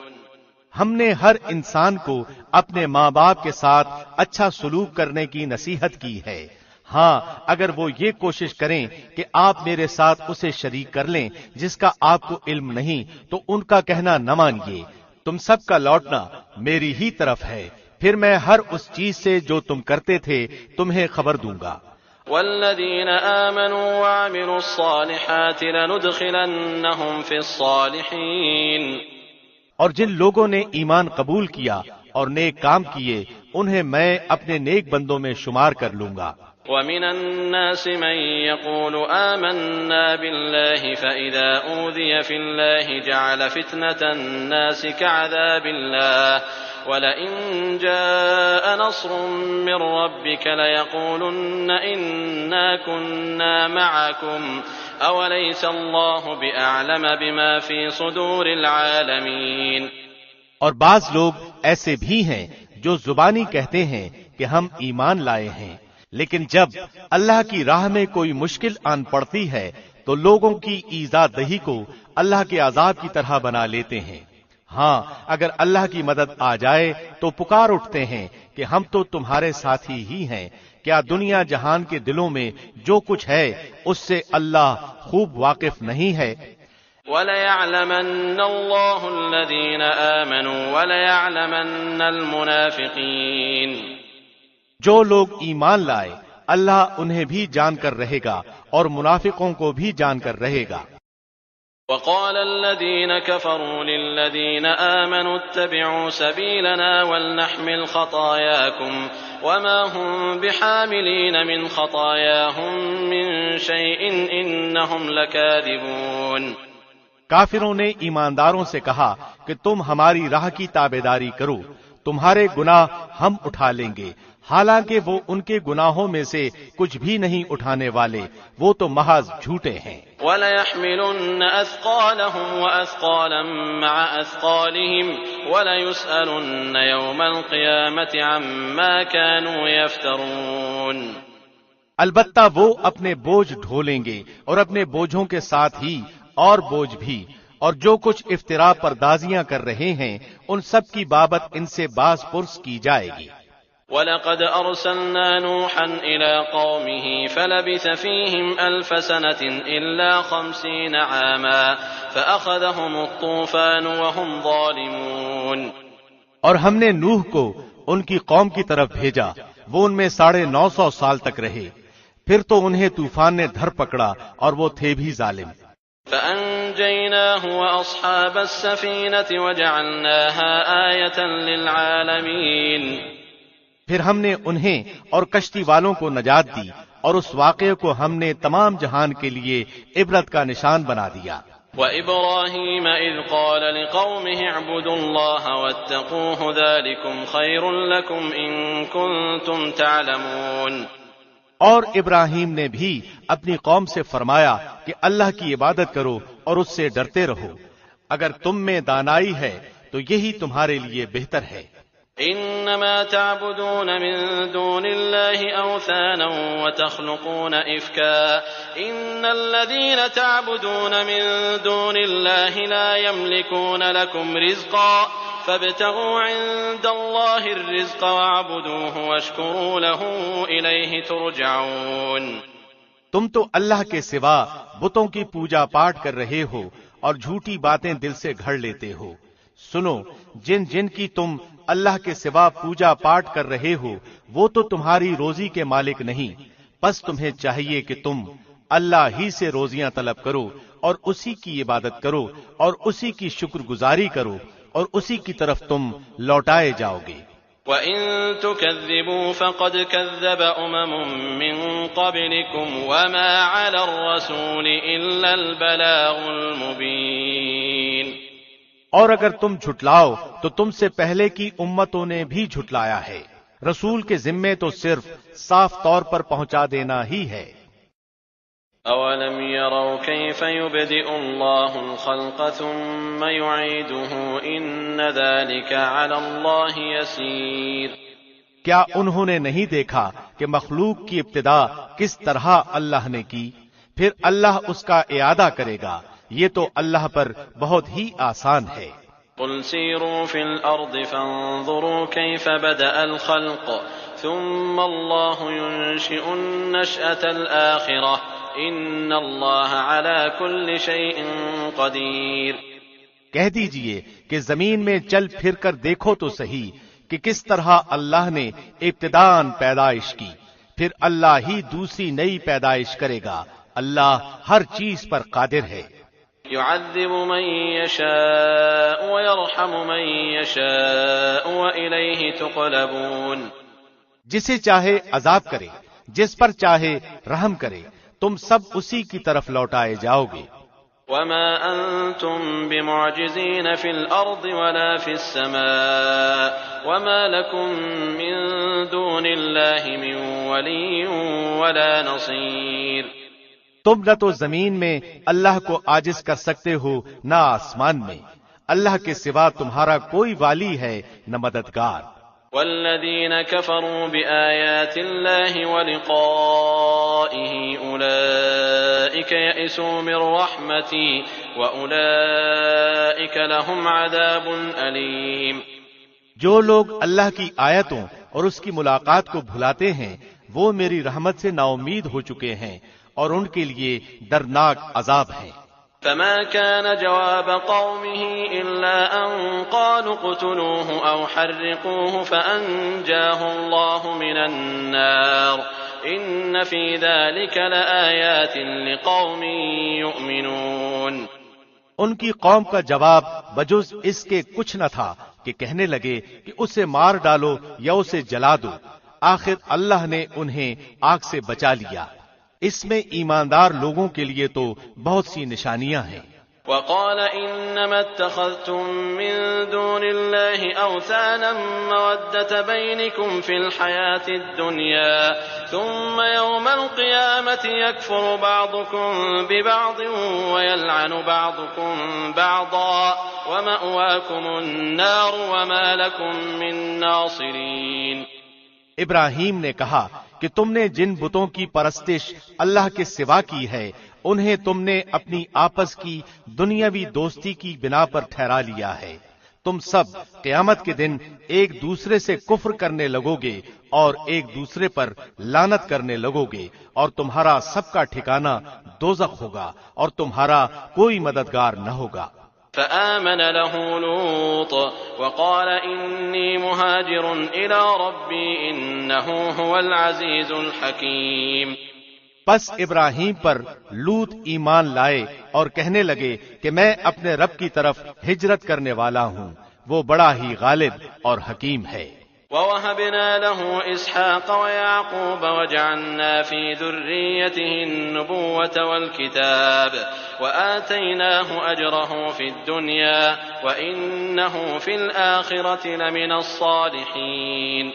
ہم نے ہر انسان کو اپنے ماں باپ کے ساتھ اچھا سلوک کرنے کی نصیحت کی ہے، ہاں اگر وہ یہ کوشش کریں کہ آپ میرے ساتھ اسے شریک کر لیں جس کا آپ کو علم نہیں، تو ان کا کہنا نہ مانیے، تم سب کا لوٹنا میری ہی طرف ہے، پھر میں ہر اس چیز سے جو تم کرتے تھے تمہیں خبر دوں گا۔ والذين آمنوا وعملوا الصالحات لندخلنهم في الصالحين، اور جن لوگوں نے ایمان قبول کیا اور نیک کام کیے انہیں میں اپنے نیک بندوں میں شمار کر لوں گا۔ ومن الناس من يقول آمنا بالله فإذا أوذي في الله جعل فتنة الناس كعذاب الله ولئن جاء نصر من ربك ليقولن إنا كنا معكم أوليس الله بأعلم بما في صدور العالمين۔ اور بعض لوگ ایسے بھی ہیں جو زبانی کہتے ہیں کہ ہم ایمان لائے ہیں، لیکن جب اللہ کی راہ میں کوئی مشکل آن پڑتی ہے تو لوگوں کی ایذا دہی کو اللہ کے عذاب کی طرح بنا لیتے ہیں۔ ہاں اگر اللہ کی مدد آ جائے تو پکار اٹھتے ہیں کہ ہم تو تمہارے ساتھی ہی ہیں، کیا دنیا جہان کے دلوں میں جو کچھ ہے اس سے اللہ خوب واقف نہیں ہے؟ وَلَيَعْلَمَنَّ اللَّهُ الَّذِينَ آمَنُوا وَلَيَعْلَمَنَّ الْمُنَافِقِينَ۔ جو لوگ ایمان لائے اللہ انہیں بھی جان کر رہے گا اور منافقوں کو بھی جان کر رہے گا۔ وقال الذين كفروا للذين آمنوا اتبعوا سبيلنا ولنحمل خطاياكم وما هم بحاملين من خطاياهم من شيء إنهم لكاذبون۔ کافروں نے ایمانداروں سے کہا کہ تم ہماری راہ کی تابعداری کرو، تمہارے گناہ ہم اٹھا لیں گے، حالانکہ وہ ان کے گناہوں میں سے کچھ بھی نہیں اٹھانے والے، وہ تو محض جھوٹے ہیں۔ وَلَيَحْمِلُنَّ أَثْقَالَهُمْ وَأَثْقَالًا مَعَ أَثْقَالِهِمْ وَلَيُسْأَلُنَّ يَوْمَ الْقِيَامَةِ عَمَّا كَانُوا يَفْتَرُونَ۔ البتہ وہ اپنے بوجھ ڈھولیں گے اور اپنے بوجھوں کے ساتھ ہی اور بوجھ بھی، اور جو کچھ افطرا پردازیاں کر رہے ہیں ان سب کی بابت ان سے باز پرس کی جائے گی۔ وَلَقَدْ أَرْسَلْنَا نُوحًا إِلَىٰ قَوْمِهِ فَلَبِثَ فِيهِمْ أَلْفَ سَنَةٍ إِلَّا 50 عَامًا فَأَخَذَهُمُ الطُّوفَانُ وَهُمْ ظَالِمُونَ۔ اور ہم نے نوح کو ان کی قوم کی طرف بھیجا، وہ ان میں 950 سال تک رہے، پھر تو انہیں طوفان نے دھر پکڑا اور وہ تھے بھی ظالم۔ فَأَنجَيْنَاهُ وَأَصْحَابَ السَّفِينَةِ وَجَعَلْنَاهَا آيَةً لِّلْعَالَمِينَ۔ پھر ہم نے انہیں اور کشتی والوں کو نجات دی اور اس واقعے کو ہم نے تمام جہان کے لیے عبرت کا نشان بنا دیا۔ وَإِبْرَاهِيمَ إِذْ قَالَ لِقَوْمِهِ اعْبُدُوا اللَّهَ وَاتَّقُوهُ ذَلِكُمْ خَيْرٌ لَكُمْ إِن كُنتُمْ تَعْلَمُونَ۔ اور ابراہیم نے بھی اپنی قوم سے فرمایا کہ اللہ کی عبادت کرو اور اس سے ڈرتے رہو، اگر تم میں دانائی ہے تو یہی تمہارے لیے بہتر ہے۔ انما تعبدون من دون الله اوثانا وتخلقون افكا ان الذين تعبدون من دون الله لا يملكون لكم رزقا فابتغوا عند الله الرزق واعبدوه واشكروا له اليه ترجعون۔ تم تو اللہ کے سوا بتوں کی پوجا پاٹ کر رہے ہو اور جھوٹی باتیں دل سے گھڑ لیتے ہو۔ سنو، جن جن کی تم اللہ کے سوا پوجا پاٹ کر رہے ہو وہ تو تمہاری روزی کے مالک نہیں، بس تمہیں چاہیے کہ تم اللہ ہی سے روزیاں طلب کرو اور اسی کی عبادت کرو اور اسی کی شکر گزاری کرو اور اسی کی طرف تم لوٹائے جاؤ گے۔ وَإِن تُكَذِّبُوا فَقَدْ كَذَّبَ أُمَمٌ مِّن قَبْلِكُمْ وَمَا عَلَى الرَّسُولِ إِلَّا الْبَلَاغُ الْمُبِينُ۔ اور اگر تم جھٹلاؤ تو تم سے پہلے کی امتوں نے بھی جھٹلایا ہے، رسول کے ذمے تو صرف صاف طور پر پہنچا دینا ہی ہے۔ أَوَلَمْ يَرَوْا كَيْفَ يُبْدِئُ اللَّهُ الْخَلْقَ ثُمَّ يُعِيدُهُ إِنَّ ذَلِكَ عَلَى اللَّهِ يَسِيرٌ۔ کیا انہوں نے نہیں دیکھا کہ مخلوق کی ابتدا کس طرح اللہ نے کی، پھر اللہ اس کا اعادہ کرے گا، یہ تو اللہ پر بہت ہی آسان ہے۔ قُلْ سِيرُوا فِي الْأَرْضِ فَانظُرُوا كَيْفَ بَدَأَ الْخَلْقَ ثم الله ينشئ النشأة الآخرة إن الله على كل شيء قدير۔ کہہ دیجئے کہ زمین میں چل پھر کر دیکھو تو صحیح کہ کس طرح اللہ نے ابتداءً پیدائش کی، پھر اللہ ہی دوسری نئی پیدائش کرے گا، اللہ ہر چیز پر قادر ہے۔ يعذب من يشاء ويرحم من يشاء وإليه تقلبون۔ جسے چاہے عذاب کرے، جس پر چاہے رحم کرے، تم سب اسی کی طرف لوٹائے جاؤ گے۔ وما أنتم بمعجزين في الأرض ولا في السماء وما لكم من دون الله من ولي ولا نصير۔ تم نہ تو زمین میں اللہ کو عاجز کر سکتے ہو نہ آسمان میں، اللہ کے سوا تمہارا کوئی والی ہے نہ مددگار۔ والذين كفروا بآيات الله ولقائه أولئك يئسوا من رحمتي وأولئك لهم عذاب أليم۔ جو لوگ اللہ کی آیتوں اور اس کی ملاقات کو بھلاتے ہیں وہ میری رحمت سے نا امید ہو چکے ہیں اور ان کے لیے دردناک عذاب ہے۔ فما كان جواب قومه إلا أن قالوا اقتلوه أو حرقوه فأنجاه الله من النار إن في ذلك لآيات لقوم يؤمنون۔ ان کی قوم کا جواب بجز اس کے کچھ نہ تھا کہ کہنے لگے کہ اسے مار ڈالو یا اسے جلا دو، آخر اللہ نے انہیں آگ سے بچا لیا، اس میں ایماندار لوگوں کے لیے تو بہت سی نشانیاں ہیں۔ وقال انما اتخذتم من دون الله اوثانا مودة بينكم في الحياة الدنيا ثم يوم القيامة يكفر بعضكم ببعض ويلعن بعضكم بعضا ومأواكم النار وما لكم من ناصرين۔ ابراہیم نے کہا کہ تم نے جن بتوں کی پرستش اللہ کے سوا کی ہے انہیں تم نے اپنی آپس کی دنیاوی دوستی کی بنا پر ٹھہرا لیا ہے، تم سب قیامت کے دن ایک دوسرے سے کفر کرنے لگو گے اور ایک دوسرے پر لعنت کرنے لگو گے، اور تمہارا سب کا ٹھکانہ دوزخ ہوگا اور تمہارا کوئی مددگار نہ ہوگا۔ فآمن له لوط وقال إني مهاجر إلى ربي إنه هو العزيز الحكيم۔ پس ابراہیم پر لوط ایمان لائے اور کہنے لگے کہ میں اپنے رب کی طرف ہجرت کرنے والا ہوں، وہ بڑا ہی غالب اور حکیم ہے۔ ووهبنا له إسحاق ويعقوب وجعلنا في ذريته النبوة والكتاب وآتيناه أجره في الدنيا وإنه في الآخرة لمن الصالحين۔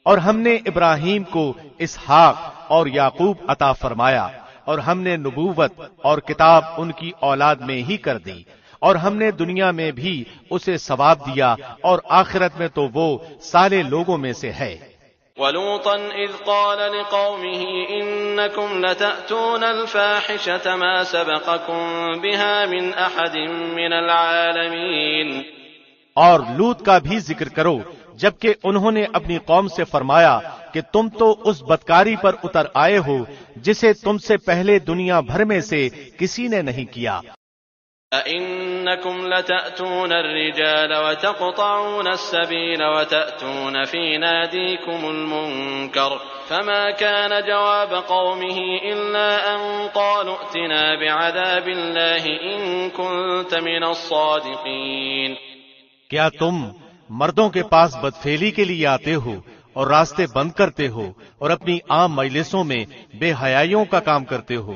اور ہم نے ابراہیم کو اسحاق اور یعقوب عطا فرمایا اور ہم نے نبوت اور کتاب ان کی اولاد میں ہی کر دی، اور ہم نے دنیا میں بھی اسے ثواب دیا اور آخرت میں تو وہ صالح لوگوں میں سے ہے۔ وَلُوطًا إِذْ قَالَ لِقَوْمِهِ إِنَّكُمْ لَتَأْتُونَ الْفَاحِشَةَ مَا سَبَقَكُمْ بِهَا مِنْ أَحَدٍ مِّنَ الْعَالَمِينَ۔ اور لوط کا بھی ذکر کرو جبکہ انہوں نے اپنی قوم سے فرمایا کہ تم تو اس بدکاری پر اتر آئے ہو جسے تم سے پہلے دنیا بھر میں سے کسی نے نہیں کیا۔ أَإِنَّكُمْ لَتَأْتُونَ الرِّجَالَ وَتَقْطَعُونَ السَّبِيلَ وَتَأْتُونَ فِي نَادِيكُمُ الْمُنكَرَ فَمَا كَانَ جَوَابَ قَوْمِهِ إِلَّا أَن قَالُوا ائْتِنَا بِعَذَابِ اللَّهِ إِن كُنتَ مِنَ الصَّادِقِينَ۔ کیا تم مردوں کے پاس بدفعلی کے لیے آتے ہو اور راستے بند کرتے ہو اور اپنی عام مجلسوں میں بے حیائیوں کا کام کرتے ہو؟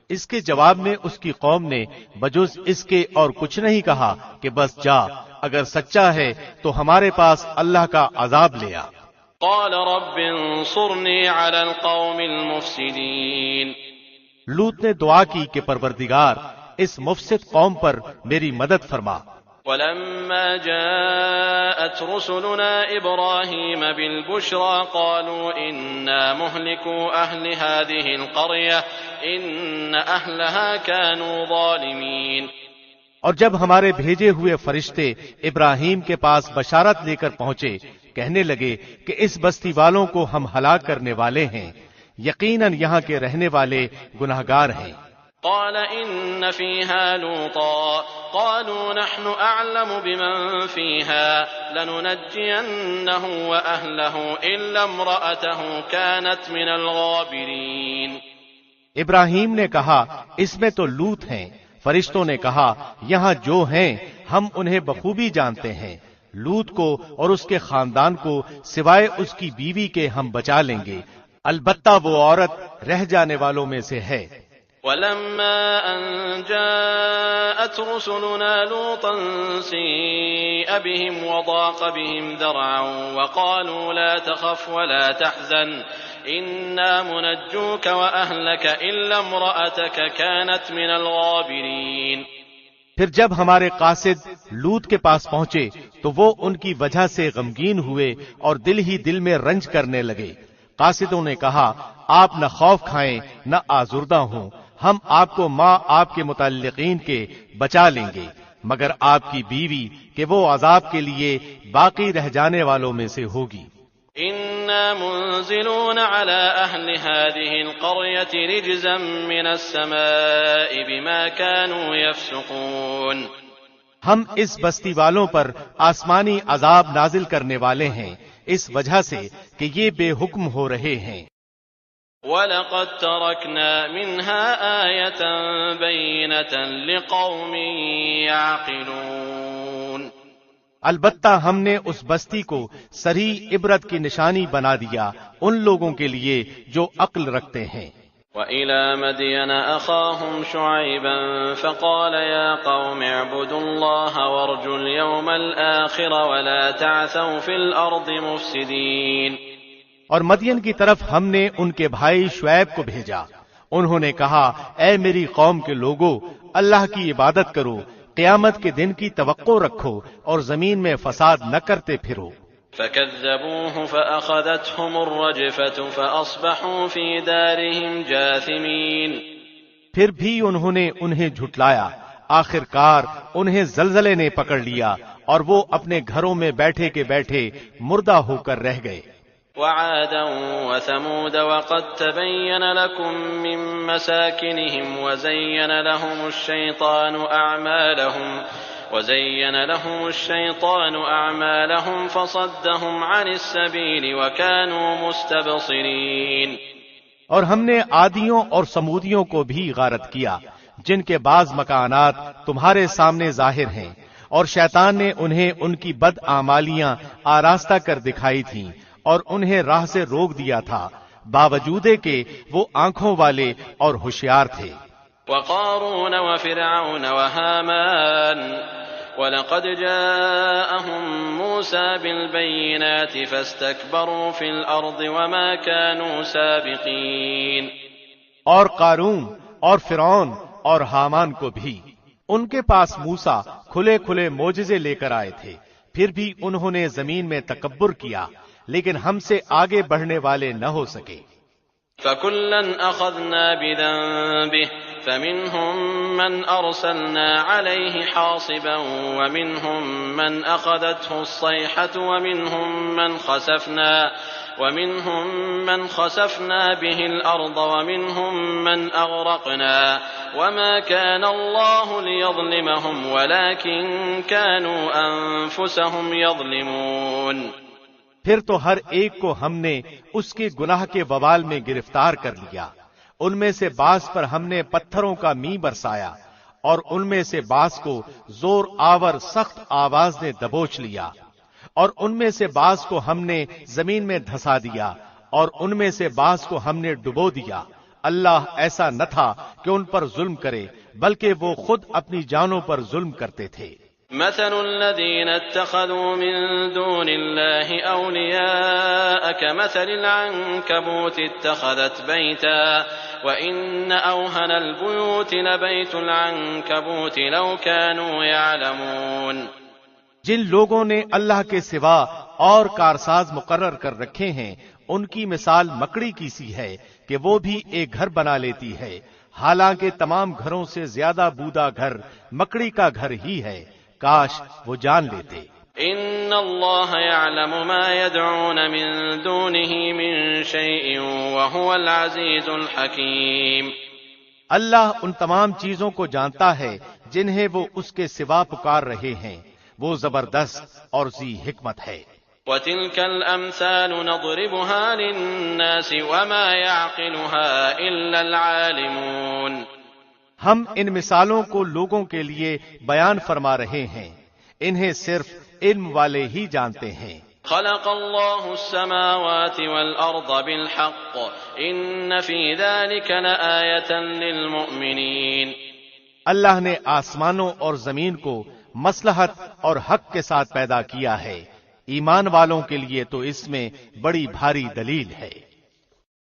اس کے جواب میں اس کی قوم نے بجز اس کے اور کچھ نہیں کہا کہ بس جا، اگر سچا ہے تو ہمارے پاس اللہ کا عذاب لے آ۔ قال رب انصرنی علی القوم المفسدین۔ لوط نے دعا کی کہ پروردگار اس مفسد قوم پر میری مدد فرما۔ ولما جاءت رسلنا إبراهيم بالبشرى قالوا إنا مهلكو أهل هذه القرية إن أهلها كانوا ظالمين۔ اور جب ہمارے بھیجے ہوئے فرشتے ابراہیم کے پاس بشارت لے کر پہنچے کہنے لگے کہ اس بستی والوں کو ہم ہلاک کرنے والے ہیں، یقیناً یہاں کے رہنے والے گناہگار ہیں۔ قال إن فيها لوطا قالوا نحن أعلم بمن فيها لننجينه وأهله إلا امرأته كانت من الغابرين۔ ابراہیم نے کہا اس میں تو لوط ہیں۔ فرشتوں نے کہا یہاں جو ہیں ہم انہیں بخوبی جانتے ہیں، لوط کو اور اس کے خاندان کو سوائے اس کی بیوی کے ہم بچا لیں گے، البتہ وہ عورت رہ جانے والوں میں سے ہے۔ ولما أن جاءت رسلنا لوطا سيء بهم وضاق بهم ذرعا وقالوا لا تخف ولا تحزن إنا منجوك وأهلك إلا امرأتك كانت من الغابرين۔ پھر جب ہمارے قاصد لوط کے پاس پہنچے تو وہ ان کی وجہ سے غمگین ہوئے اور دل ہی دل میں رنج کرنے لگے۔ قاصدوں نے کہا آپ نہ خوف کھائیں نہ آزردہ ہوں، ہم آپ کو ماں آپ کے متعلقین کے بچا لیں گے، مگر آپ کی بیوی کہ وہ عذاب کے لیے باقی رہ جانے والوں میں سے ہوگی۔ إنا منزلون على أهل هذه القرية رجزا من السماء بما كانوا يفسقون۔ ہم اس بستی والوں پر آسمانی عذاب نازل کرنے والے ہیں اس وجہ سے کہ یہ بے حکم ہو رہے ہیں۔ وَلَقَدْ تَرَكْنَا مِنْهَا آيَةً بَيِّنَةً لِقَوْمٍ يَعْقِلُونَ۔ البتہ ہم نے اس بستی کو صریح عبرت کی نشانی بنا دیا ان لوگوں کے لیے جو عقل رکھتے ہیں۔ وَإِلَى مَدْيَنَ أَخَاهُمْ شُعَيْبًا فَقَالَ يَا قَوْمِ اعْبُدُوا اللَّهَ وَارْجُوا الْيَوْمَ الْآخِرَ وَلَا تَعْثَوْا فِي الْأَرْضِ مُفْسِدِينَ۔ اور مدین کی طرف ہم نے ان کے بھائی شعیب کو بھیجا، انہوں نے کہا اے میری قوم کے لوگو، اللہ کی عبادت کرو، قیامت کے دن کی توقع رکھو اور زمین میں فساد نہ کرتے پھرو۔ فَكَذَّبُوهُ فَأَخَذَتْهُمُ الرَّجْفَةُ فَأَصْبَحُوا فِي دَارِهِمْ جَاثِمِينَ۔ پھر بھی انہوں نے انہیں جھٹلایا، آخر کار انہیں زلزلے نے پکڑ لیا اور وہ اپنے گھروں میں بیٹھے کے بیٹھے مردہ ہو کر رہ گئے۔ وعادا وثمود وقد تبين لكم من مساكنهم وزين لهم الشيطان أعمالهم فصدهم عن السبيل وكانوا مستبصرين۔ اور ہم نے عادیوں اور سمودیوں کو بھی غارت کیا جن کے بعض مکانات تمہارے سامنے ظاہر ہیں، اور شیطان نے انہیں ان کی بد اعمالیاں آراستہ کر دکھائی تھیں اور انہیں راہ سے روک دیا تھا، باوجود کہ وہ آنکھوں والے اور ہوشیار تھے۔ وقارون وفرعون وهامان ولقد جاءهم موسى بالبينات فاستكبروا في الأرض وما كانوا سابقين۔ اور قارون اور فرعون اور حامان کو بھی ان کے پاس موسیٰ کھلے کھلے معجزے لے کر آئے تھے، پھر بھی انہوں نے زمین میں تکبر کیا، لیکن ہم سے آگے بڑھنے والے نہ ہو سکے۔ فَكُلًّا أَخَذْنَا بِذَنبِهِ فَمِنْهُمْ مَنْ أَرْسَلْنَا عَلَيْهِ حَاصِبًا وَمِنْهُمْ مَنْ أَخَذَتْهُ الصَّيْحَةُ وَمِنْهُمْ مَنْ خَسَفْنَا بِهِ الْأَرْضَ وَمِنْهُمْ مَنْ أَغْرَقْنَا وَمَا كَانَ اللَّهُ لِيَظْلِمَهُمْ وَلَكِنْ كَانُوا أَنفُسَهُمْ يَظْلِمُونَ۔ پھر تو ہر ایک کو ہم نے اس کے گناہ کے وبال میں گرفتار کر لیا، ان میں سے بعض پر ہم نے پتھروں کا می برسایا اور ان میں سے بعض کو زور آور سخت آواز نے دبوچ لیا، اور ان میں سے بعض کو ہم نے زمین میں دھسا دیا اور ان میں سے بعض کو ہم نے ڈبو دیا۔ اللہ ایسا نہ تھا کہ ان پر ظلم کرے، بلکہ وہ خود اپنی جانوں پر ظلم کرتے تھے۔ مثل الذين اتخذوا من دون الله أولياء كمثل العنكبوت اتخذت بيتا وإن أوهن البيوت لبيت العنكبوت لو كانوا يعلمون۔ جن لوگوں نے اللہ کے سوا اور کارساز مقرر کر رکھے ہیں ان کی مثال مکڑی کی سی ہے کہ وہ بھی ایک گھر بنا لیتی ہے، حالانکہ تمام گھروں سے زیادہ بودا گھر مکڑی کا گھر ہی ہے، کاش وہ جان لیتے۔ إن الله يعلم ما يدعون من دونه من شيء وهو العزيز الحكيم. اللہ ان تمام چیزوں کو جانتا ہے جنہیں وہ اس کے سوا پکار رہے ہیں، وہ زبردست اور ذی حکمت ہے. وَتِلْكَ الْأَمْثَالُ نَضْرِبُهَا لِلنَّاسِ وَمَا يَعْقِلُهَا إِلَّا الْعَالِمُونَ. ہم ان مثالوں کو لوگوں کے لیے بیان فرما رہے ہیں، انہیں صرف علم والے ہی جانتے ہیں. خلق اللہ السماوات والارض بالحق ان فی ذلک لآیۃ للمؤمنین. اللہ نے آسمانوں اور زمین کو مصلحت اور حق کے ساتھ پیدا کیا ہے، ایمان والوں کے لیے تو اس میں بڑی بھاری دلیل ہے.